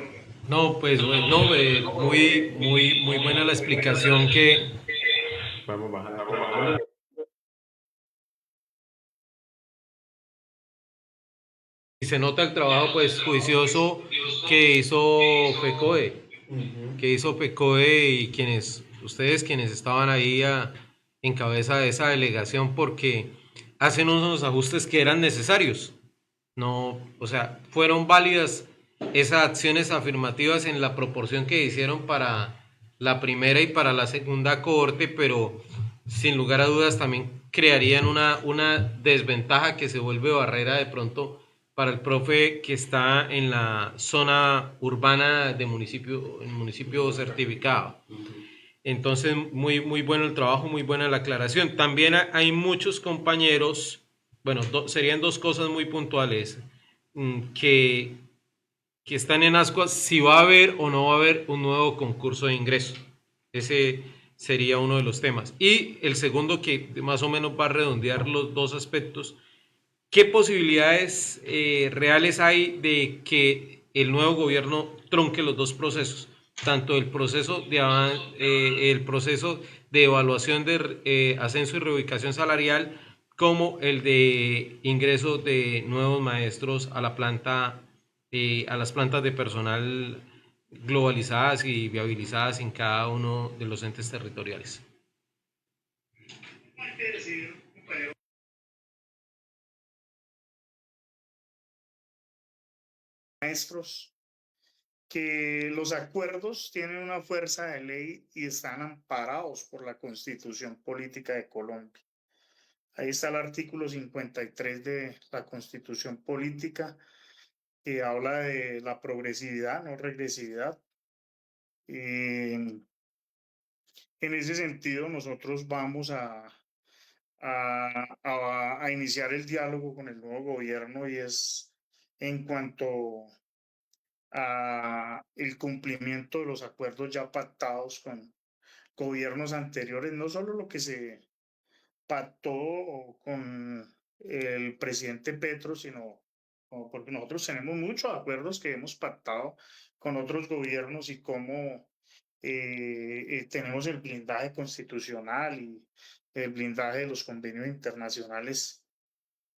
No, pues no, muy buena la explicación que... Vamos bajando. Y se nota el trabajo pues juicioso que hizo FECODE, y ustedes quienes estaban ahí en cabeza de esa delegación, porque hacen unos ajustes que eran necesarios. No, o sea, fueron válidas esas acciones afirmativas en la proporción que hicieron para la primera y para la segunda cohorte, pero sin lugar a dudas también crearían una desventaja que se vuelve barrera de pronto para el profe que está en la zona urbana de municipio certificado. Entonces, muy bueno el trabajo, muy buena la aclaración. También hay muchos compañeros, bueno, serían dos cosas muy puntuales, que están en ascuas si va a haber o no va a haber un nuevo concurso de ingreso. Ese sería uno de los temas. Y el segundo, que más o menos va a redondear los dos aspectos, ¿qué posibilidades reales hay de que el nuevo gobierno trunque los dos procesos? Tanto el proceso de evaluación de ascenso y reubicación salarial, como el de ingreso de nuevos maestros a a las plantas de personal globalizadas y viabilizadas en cada uno de los entes territoriales. Maestros, que los acuerdos tienen una fuerza de ley y están amparados por la Constitución Política de Colombia. Ahí está el artículo 53 de la Constitución Política, que habla de la progresividad, no regresividad. En ese sentido, nosotros vamos a iniciar el diálogo con el nuevo gobierno, y es en cuanto a el cumplimiento de los acuerdos ya pactados con gobiernos anteriores, no solo lo que se pactó con el presidente Petro, sino porque nosotros tenemos muchos acuerdos que hemos pactado con otros gobiernos, y cómo tenemos el blindaje constitucional y el blindaje de los convenios internacionales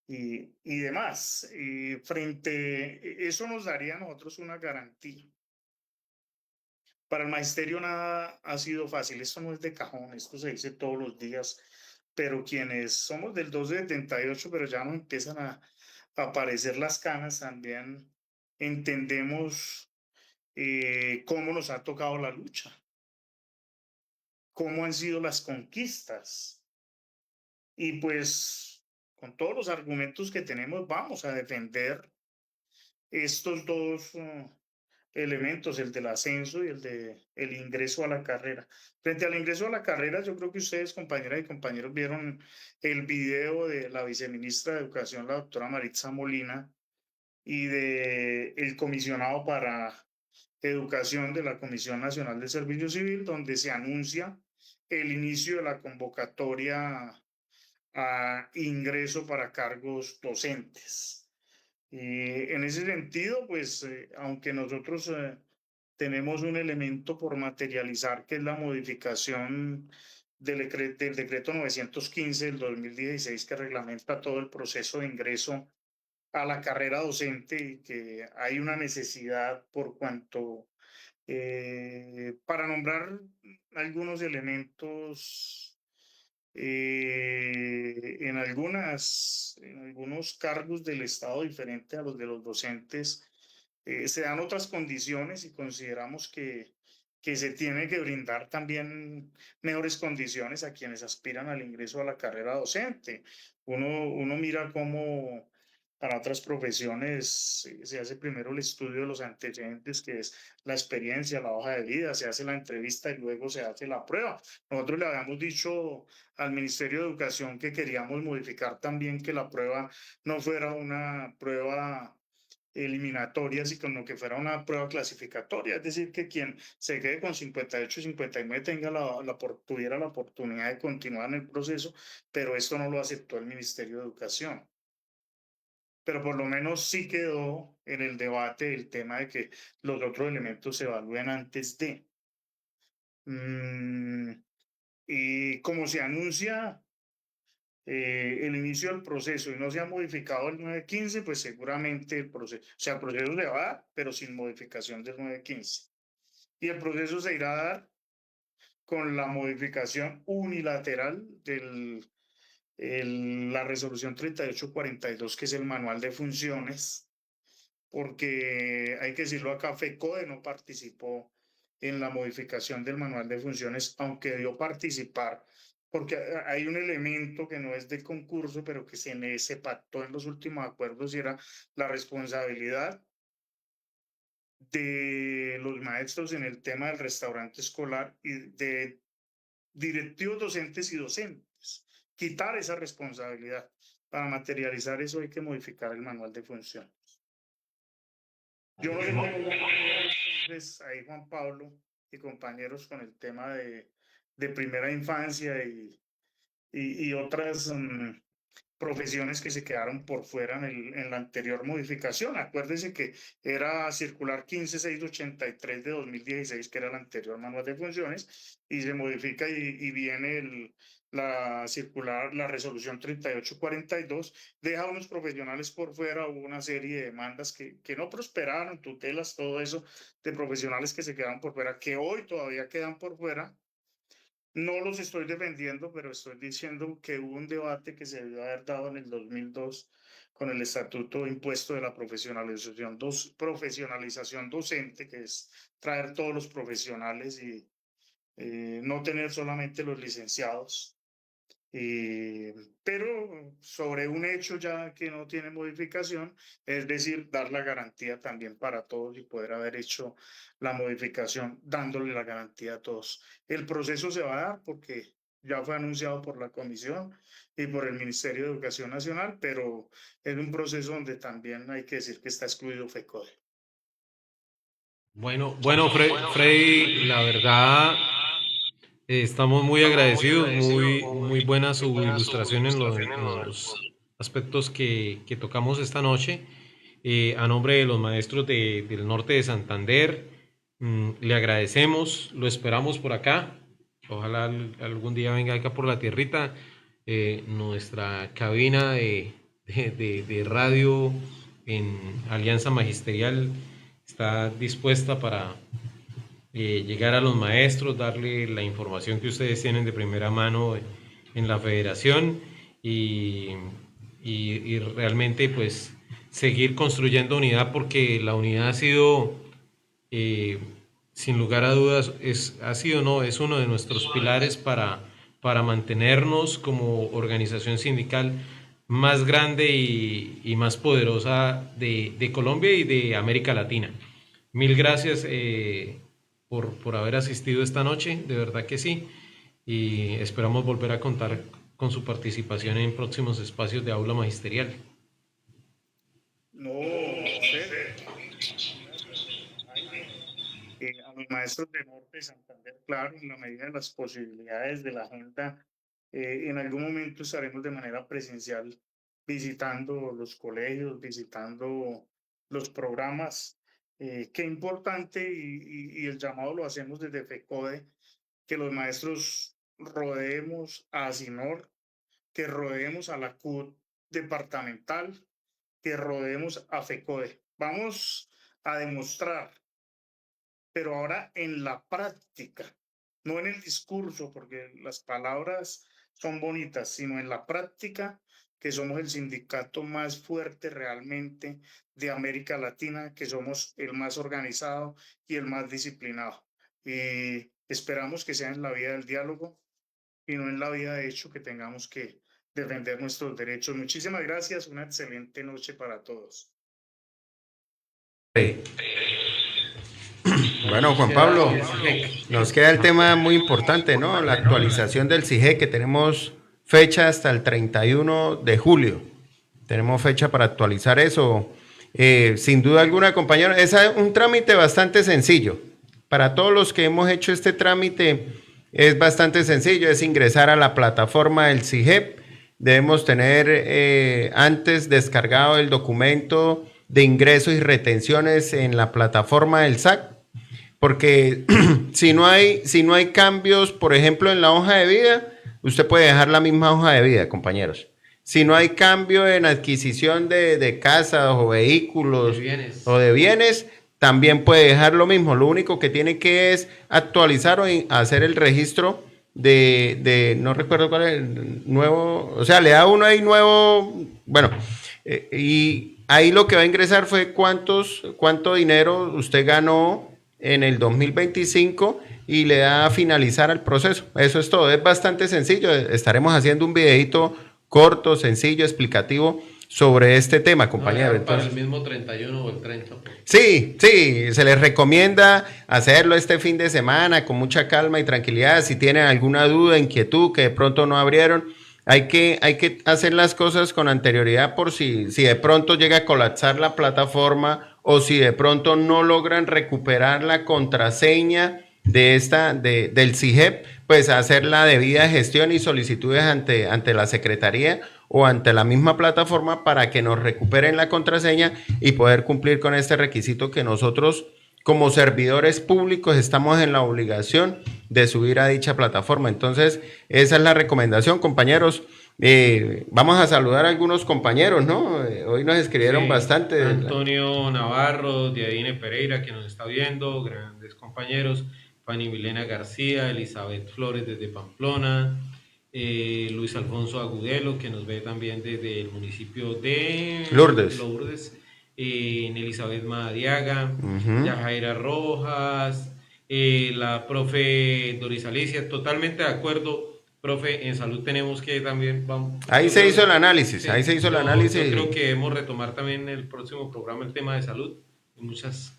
y demás. Y eso nos daría a nosotros una garantía. Para el magisterio nada ha sido fácil, esto no es de cajón, esto se dice todos los días, pero quienes somos del 278, pero ya nos empiezan a aparecer las canas, también entendemos cómo nos ha tocado la lucha, cómo han sido las conquistas. Y pues con todos los argumentos que tenemos vamos a defender estos dos elementos, el del ascenso y el el ingreso a la carrera. Frente al ingreso a la carrera, yo creo que ustedes, compañeras y compañeros, vieron el video de la viceministra de Educación, la doctora Maritza Molina, y de el comisionado para Educación de la Comisión Nacional de Servicio Civil, donde se anuncia el inicio de la convocatoria a ingreso para cargos docentes. Y en ese sentido, pues, aunque nosotros tenemos un elemento por materializar, que es la modificación del decreto 915 del 2016, que reglamenta todo el proceso de ingreso a la carrera docente, y que hay una necesidad por cuanto, para nombrar algunos elementos, en algunos cargos del Estado diferente a los de los docentes, se dan otras condiciones, y consideramos que se tiene que brindar también mejores condiciones a quienes aspiran al ingreso a la carrera docente. Uno mira cómo para otras profesiones se hace primero el estudio de los antecedentes, que es la experiencia, la hoja de vida, se hace la entrevista y luego se hace la prueba. Nosotros le habíamos dicho al Ministerio de Educación que queríamos modificar también, que la prueba no fuera una prueba eliminatoria, sino que fuera una prueba clasificatoria, es decir, que quien se quede con 58 y 59 tuviera la oportunidad de continuar en el proceso, pero esto no lo aceptó el Ministerio de Educación. pero por lo menos sí quedó en el debate el tema de que los otros elementos se evalúen antes de. Y como se anuncia el inicio del proceso y no se ha modificado el 915, pues seguramente el proceso se va a dar, pero sin modificación del 915. Y el proceso se irá a dar con la modificación unilateral de la resolución 3842, que es el manual de funciones, porque hay que decirlo acá, FECODE no participó en la modificación del manual de funciones, aunque debió participar, porque hay un elemento que no es de concurso, pero que se pactó en los últimos acuerdos y era la responsabilidad de los maestros en el tema del restaurante escolar y de directivos docentes y docentes. Quitar esa responsabilidad. Para materializar eso hay que modificar el manual de funciones. Yo no le tengo entonces ahí Juan Pablo y compañeros con el tema de primera infancia y otras profesiones que se quedaron por fuera en la anterior modificación. Acuérdense que era circular 15683 de 2016, que era el anterior manual de funciones, y se modifica y viene la circular, la resolución 3842, deja a unos profesionales por fuera. Hubo una serie de demandas que no prosperaron, tutelas, todo eso, de profesionales que se quedaron por fuera, que hoy todavía quedan por fuera. No los estoy defendiendo, pero estoy diciendo que hubo un debate que se debió haber dado en el 2002 con el estatuto impuesto de la profesionalización docente, que es traer todos los profesionales y no tener solamente los licenciados. Pero sobre un hecho ya que no tiene modificación, es decir, dar la garantía también para todos y poder haber hecho la modificación dándole la garantía a todos. El proceso se va a dar porque ya fue anunciado por la Comisión y por el Ministerio de Educación Nacional, pero es un proceso donde también hay que decir que está excluido FECODE. Bueno, Freddy, la verdad, estamos muy agradecidos, muy buena su ilustración en los aspectos que tocamos esta noche. A nombre de los maestros del norte de Santander, le agradecemos, lo esperamos por acá. Ojalá algún día venga acá por la tierrita. Nuestra cabina de radio en Alianza Magisterial está dispuesta para llegar a los maestros, darle la información que ustedes tienen de primera mano en la federación y realmente pues seguir construyendo unidad, porque la unidad ha sido, sin lugar a dudas, es uno de nuestros pilares para mantenernos como organización sindical más grande y más poderosa de Colombia y de América Latina. Mil gracias por haber asistido esta noche, de verdad que sí, y esperamos volver a contar con su participación en próximos espacios de aula magisterial. No, a los maestros de Norte de Santander, claro, en la medida de las posibilidades de la agenda, en algún momento estaremos de manera presencial visitando los colegios, visitando los programas. Qué importante, y el llamado lo hacemos desde FECODE, que los maestros rodeemos a ASINOR, que rodeemos a la CUT departamental, que rodeemos a FECODE. Vamos a demostrar, pero ahora en la práctica, no en el discurso, porque las palabras son bonitas, sino en la práctica, que somos el sindicato más fuerte realmente de América Latina, que somos el más organizado y el más disciplinado. Y esperamos que sea en la vía del diálogo y no en la vía de hecho que tengamos que defender nuestros derechos. Muchísimas gracias, una excelente noche para todos. Bueno, Juan Pablo, nos queda el tema muy importante, ¿no? La actualización del CIGEC, que tenemos fecha hasta el 31 de julio. Tenemos fecha para actualizar eso. Sin duda alguna, compañero, es un trámite bastante sencillo. Para todos los que hemos hecho este trámite, es bastante sencillo. Es ingresar a la plataforma del CIGEP, debemos tener antes descargado el documento de ingresos y retenciones en la plataforma del SAC, porque si no hay cambios, por ejemplo, en la hoja de vida, usted puede dejar la misma hoja de vida, compañeros. Si no hay cambio en adquisición de casas o vehículos o de bienes, también puede dejar lo mismo. Lo único que tiene que es actualizar o hacer el registro no recuerdo cuál es el nuevo, o sea, le da uno ahí nuevo, bueno, y ahí lo que va a ingresar fue cuánto dinero usted ganó en el 2025 y le da a finalizar el proceso. Eso es todo, es bastante sencillo. Estaremos haciendo un videito corto, sencillo, explicativo sobre este tema, compañero. Para el mismo 31 o el 30. Sí, se les recomienda hacerlo este fin de semana con mucha calma y tranquilidad. Si tienen alguna duda, inquietud, que de pronto no abrieron, hay que hacer las cosas con anterioridad por si de pronto llega a colapsar la plataforma o si de pronto no logran recuperar la contraseña del CIGEP, pues hacer la debida gestión y solicitudes ante la Secretaría o ante la misma plataforma para que nos recuperen la contraseña y poder cumplir con este requisito que nosotros como servidores públicos estamos en la obligación de subir a dicha plataforma. Entonces, esa es la recomendación, compañeros. Vamos a saludar a algunos compañeros, ¿no? Hoy nos escribieron bastante. Antonio Navarro, Diadine Pereira, que nos está viendo, grandes compañeros. Fanny Milena García, Elizabeth Flores desde Pamplona, Luis Alfonso Agudelo, que nos ve también desde el municipio de Lourdes, Elizabeth Madariaga, Yajaira Rojas, la profe Doris Alicia, totalmente de acuerdo, profe, en salud tenemos que también... Ahí se hizo el análisis, Yo creo que debemos retomar también en el próximo programa el tema de salud, muchas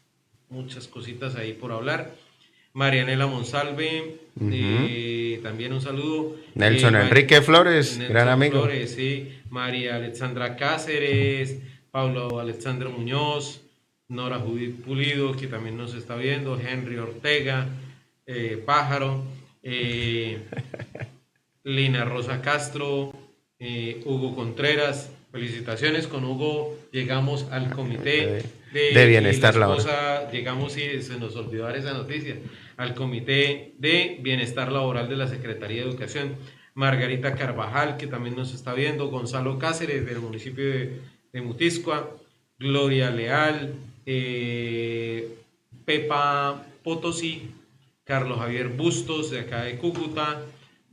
cositas ahí por hablar. Marianela Monsalve, también un saludo. Nelson Enrique Flores, gran amigo. Flores, sí. María Alexandra Cáceres, Pablo Alexandra Muñoz, Nora Judith Pulido, que también nos está viendo, Henry Ortega, Pájaro, Lina Rosa Castro, Hugo Contreras. Felicitaciones con Hugo, llegamos al comité de bienestar laboral. Llegamos y se nos olvidó dar esa noticia, al comité de bienestar laboral de la Secretaría de Educación. Margarita Carvajal, que también nos está viendo, Gonzalo Cáceres del municipio de Mutiscua, Gloria Leal, Pepa Potosí, Carlos Javier Bustos de acá de Cúcuta,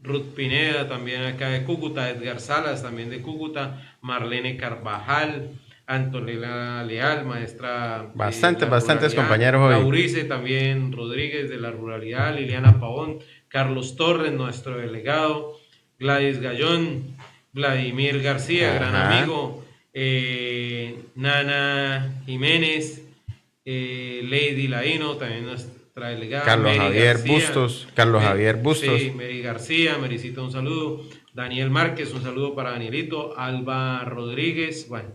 Ruth Pineda también acá de Cúcuta, Edgar Salas también de Cúcuta, Marlene Carvajal, Antonella Leal, maestra. Bastantes compañeros hoy. Laurice también, Rodríguez de la Ruralidad, Liliana Pavón, Carlos Torres, nuestro delegado, Gladys Gallón, Vladimir García, gran amigo, Nana Jiménez, Lady Laino, también nuestra delegada. Carlos Javier Bustos. Sí, Mary García, Mericita, un saludo. Daniel Márquez, un saludo para Danielito. Alba Rodríguez, bueno,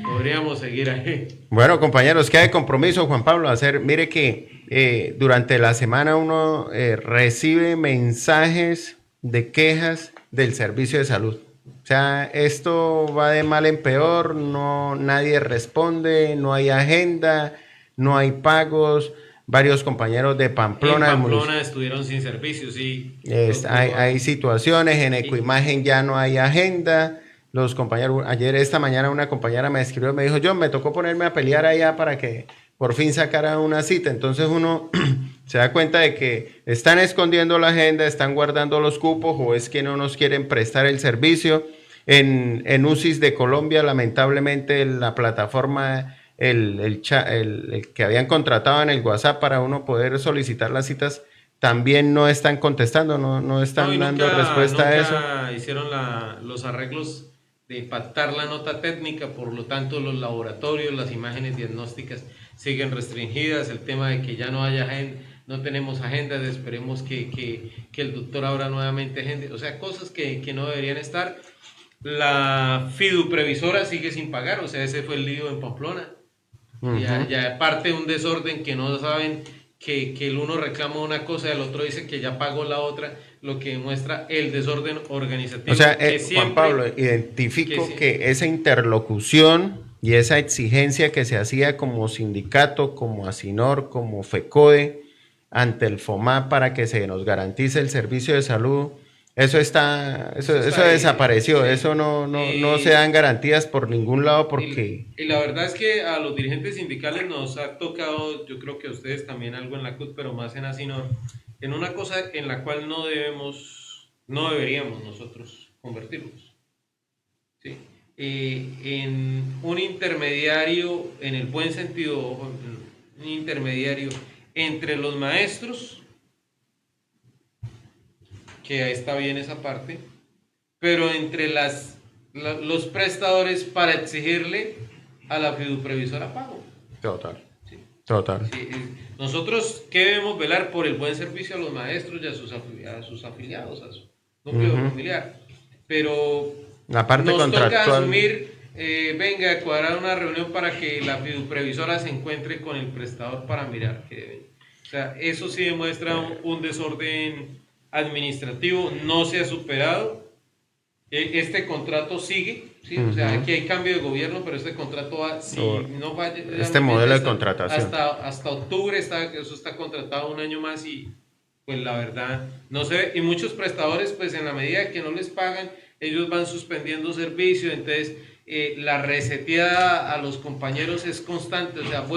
podríamos seguir ahí. Bueno, compañeros, ¿qué hay de compromiso, Juan Pablo? Mire que durante la semana uno recibe mensajes de quejas del servicio de salud. O sea, esto va de mal en peor, nadie responde, no hay agenda, no hay pagos. Varios compañeros de Pamplona. En Pamplona estuvieron sin servicios, sí. Hay situaciones, en Ecoimagen ya no hay agenda. Los compañeros, esta mañana una compañera me escribió, me dijo, John, me tocó ponerme a pelear allá para que por fin sacara una cita. Entonces uno se da cuenta de que están escondiendo la agenda, están guardando los cupos o es que no nos quieren prestar el servicio. En UCIS de Colombia, lamentablemente, la plataforma... El que habían contratado en el WhatsApp para uno poder solicitar las citas, también no están contestando, no están dando respuesta a eso. Hicieron los arreglos de pactar la nota técnica, por lo tanto los laboratorios, las imágenes diagnósticas siguen restringidas, el tema de que ya no haya agenda, no tenemos agendas, esperemos que el doctor abra nuevamente agenda, o sea, cosas que no deberían estar. La FIDU previsora sigue sin pagar, o sea, ese fue el lío en Pamplona. Ya parte de un desorden que no saben que el uno reclama una cosa y el otro dice que ya pagó la otra, lo que demuestra el desorden organizativo. O sea, Juan Pablo, identifico que esa interlocución y esa exigencia que se hacía como sindicato, como ASINOR, como FECODE, ante el FOMA para que se nos garantice el servicio de salud, eso desapareció, eso no se dan garantías por ningún lado porque... Y la verdad es que a los dirigentes sindicales nos ha tocado, yo creo que a ustedes también algo en la CUT, pero más en ASINOR, en una cosa en la cual no deberíamos nosotros convertirnos. ¿Sí? En un intermediario, en el buen sentido, un intermediario entre los maestros, que ahí está bien esa parte, pero entre los prestadores para exigirle a la fiduprevisora pago. Total. Sí. Total. Sí, nosotros que debemos velar por el buen servicio a los maestros y a sus afiliados, a su núcleo familiar, pero la parte nos contractual. toca asumir, venga a cuadrar una reunión para que la fiduprevisora se encuentre con el prestador para mirar qué deben. O sea, eso sí demuestra un desorden administrativo, no se ha superado, este contrato sigue, ¿sí? O sea, aquí hay cambio de gobierno, pero este contrato va, si no va, este modelo de contratación hasta octubre eso está contratado un año más y pues la verdad no se ve, y muchos prestadores pues en la medida que no les pagan, ellos van suspendiendo servicio, entonces la reseteada a los compañeros es constante, o sea,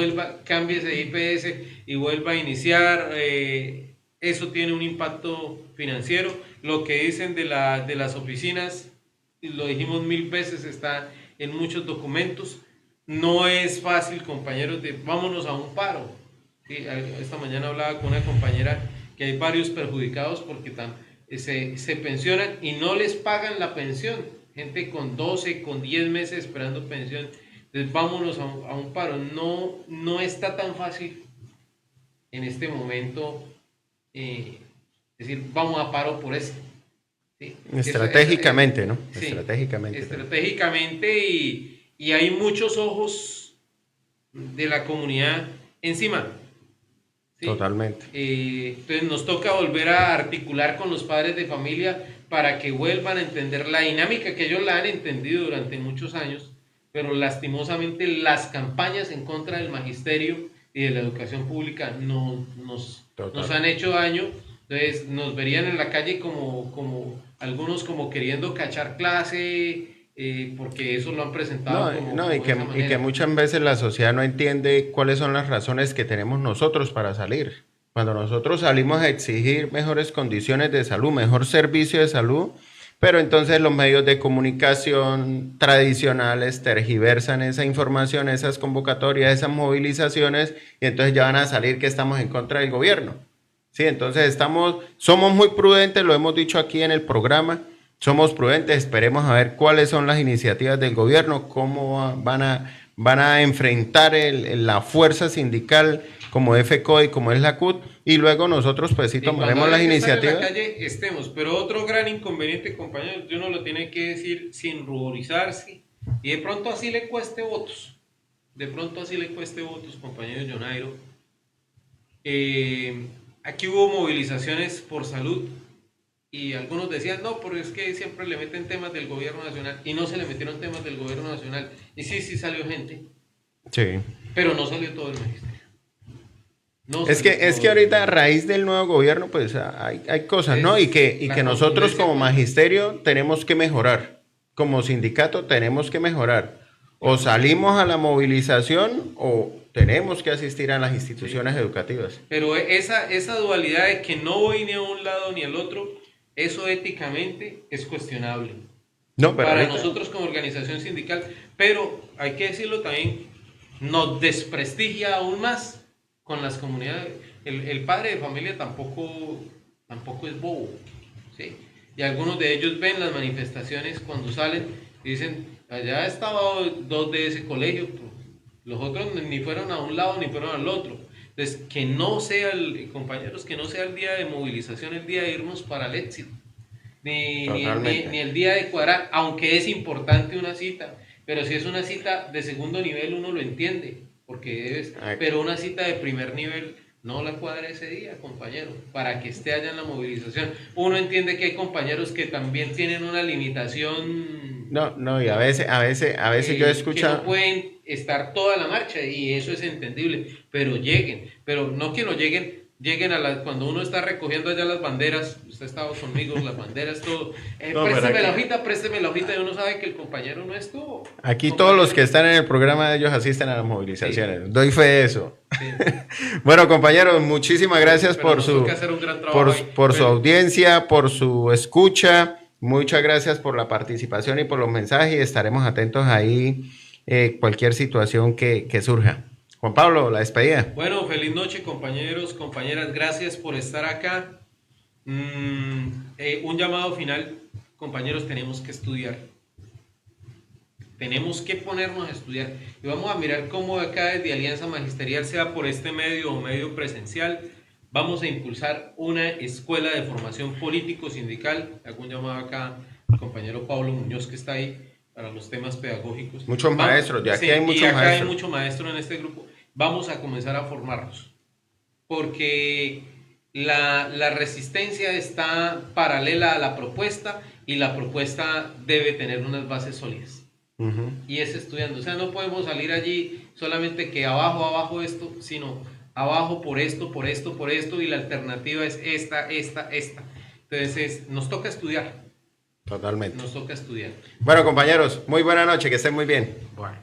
cámbiese de IPS y vuelva a iniciar, eso tiene un impacto financiero. Lo que dicen de las oficinas, lo dijimos 1000 veces, está en muchos documentos. No es fácil, compañeros, vámonos a un paro. ¿Sí? Esta mañana hablaba con una compañera que hay varios perjudicados porque se pensionan y no les pagan la pensión. Gente con 12, con 10 meses esperando pensión. Entonces vámonos a un paro. No está tan fácil en este momento. Decir, vamos a paro por eso. ¿Sí? Estratégicamente, ¿no? Sí, estratégicamente y hay muchos ojos de la comunidad encima. ¿Sí? Totalmente. Entonces nos toca volver a articular con los padres de familia para que vuelvan a entender la dinámica que ellos la han entendido durante muchos años, pero lastimosamente las campañas en contra del magisterio y de la educación pública nos han hecho daño. Entonces nos verían en la calle como algunos como queriendo cachar clase, porque eso lo han presentado y que muchas veces la sociedad no entiende cuáles son las razones que tenemos nosotros para salir. Cuando nosotros salimos a exigir mejores condiciones de salud, mejor servicio de salud, pero entonces los medios de comunicación tradicionales tergiversan esa información, esas convocatorias, esas movilizaciones, y entonces ya van a salir que estamos en contra del gobierno. Sí, entonces somos muy prudentes, lo hemos dicho aquí en el programa, somos prudentes, esperemos a ver cuáles son las iniciativas del gobierno, cómo van a enfrentar la fuerza sindical como FECODE y como es la CUT, y luego nosotros pues sí tomaremos las iniciativas. En la calle estemos, pero otro gran inconveniente, compañeros, uno lo tiene que decir sin ruborizarse, y de pronto así le cueste votos, compañeros Yonairo. Aquí hubo movilizaciones por salud, y algunos decían, no, pero es que siempre le meten temas del gobierno nacional, y no se le metieron temas del gobierno nacional, y sí salió gente, sí, pero no salió todo el magisterio. Es que ahorita a raíz del nuevo gobierno pues hay cosas, ¿no? Y que nosotros como magisterio tenemos que mejorar, como sindicato tenemos que mejorar. O salimos a la movilización o tenemos que asistir a las instituciones educativas. Pero esa dualidad de que no voy ni a un lado ni al otro, eso éticamente es cuestionable. No, pero para nosotros como organización sindical, pero hay que decirlo también, nos desprestigia aún más con las comunidades. El padre de familia tampoco es bobo, ¿sí? Y algunos de ellos ven las manifestaciones cuando salen y dicen, allá estaba 2 de ese colegio, los otros ni fueron a un lado ni fueron al otro. Entonces, que no sea compañeros, que no sea el día de movilización, el día de irnos para el éxito, ni el día de cuadrar, aunque es importante una cita, pero si es una cita de segundo nivel uno lo entiende, porque pero una cita de primer nivel no la cuadre ese día, compañero, para que esté allá en la movilización. Uno entiende que hay compañeros que también tienen una limitación. No, y a veces yo he escuchado. Que no pueden estar toda la marcha y eso es entendible, pero lleguen, pero no que no lleguen cuando uno está recogiendo allá las banderas, usted ha estado conmigo, las banderas, todo, présteme la hojita y uno sabe que el compañero no estuvo. Aquí todos los que están en el programa, ellos asisten a las movilizaciones, doy fe de eso. Sí. Bueno, compañeros, muchísimas gracias por su audiencia, por su escucha, muchas gracias por la participación y por los mensajes, y estaremos atentos ahí cualquier situación que surja. Juan Pablo, la despedida. Bueno, feliz noche, compañeros, compañeras, gracias por estar acá. Un llamado final, compañeros, tenemos que estudiar. Tenemos que ponernos a estudiar. Y vamos a mirar cómo acá desde Alianza Magisterial, sea por este medio o medio presencial, vamos a impulsar una escuela de formación político-sindical. Hago un llamado acá al compañero Pablo Muñoz, que está ahí, para los temas pedagógicos. Muchos maestros, ya que hay muchos maestros. Hay muchos maestros en este grupo. Vamos a comenzar a formarnos, porque la resistencia está paralela a la propuesta y la propuesta debe tener unas bases sólidas. Y es estudiando, o sea, no podemos salir allí solamente que abajo esto, sino abajo por esto y la alternativa es esta. Entonces nos toca estudiar. Totalmente. Nos toca estudiar. Bueno, compañeros, muy buena noche, que estén muy bien. Bueno.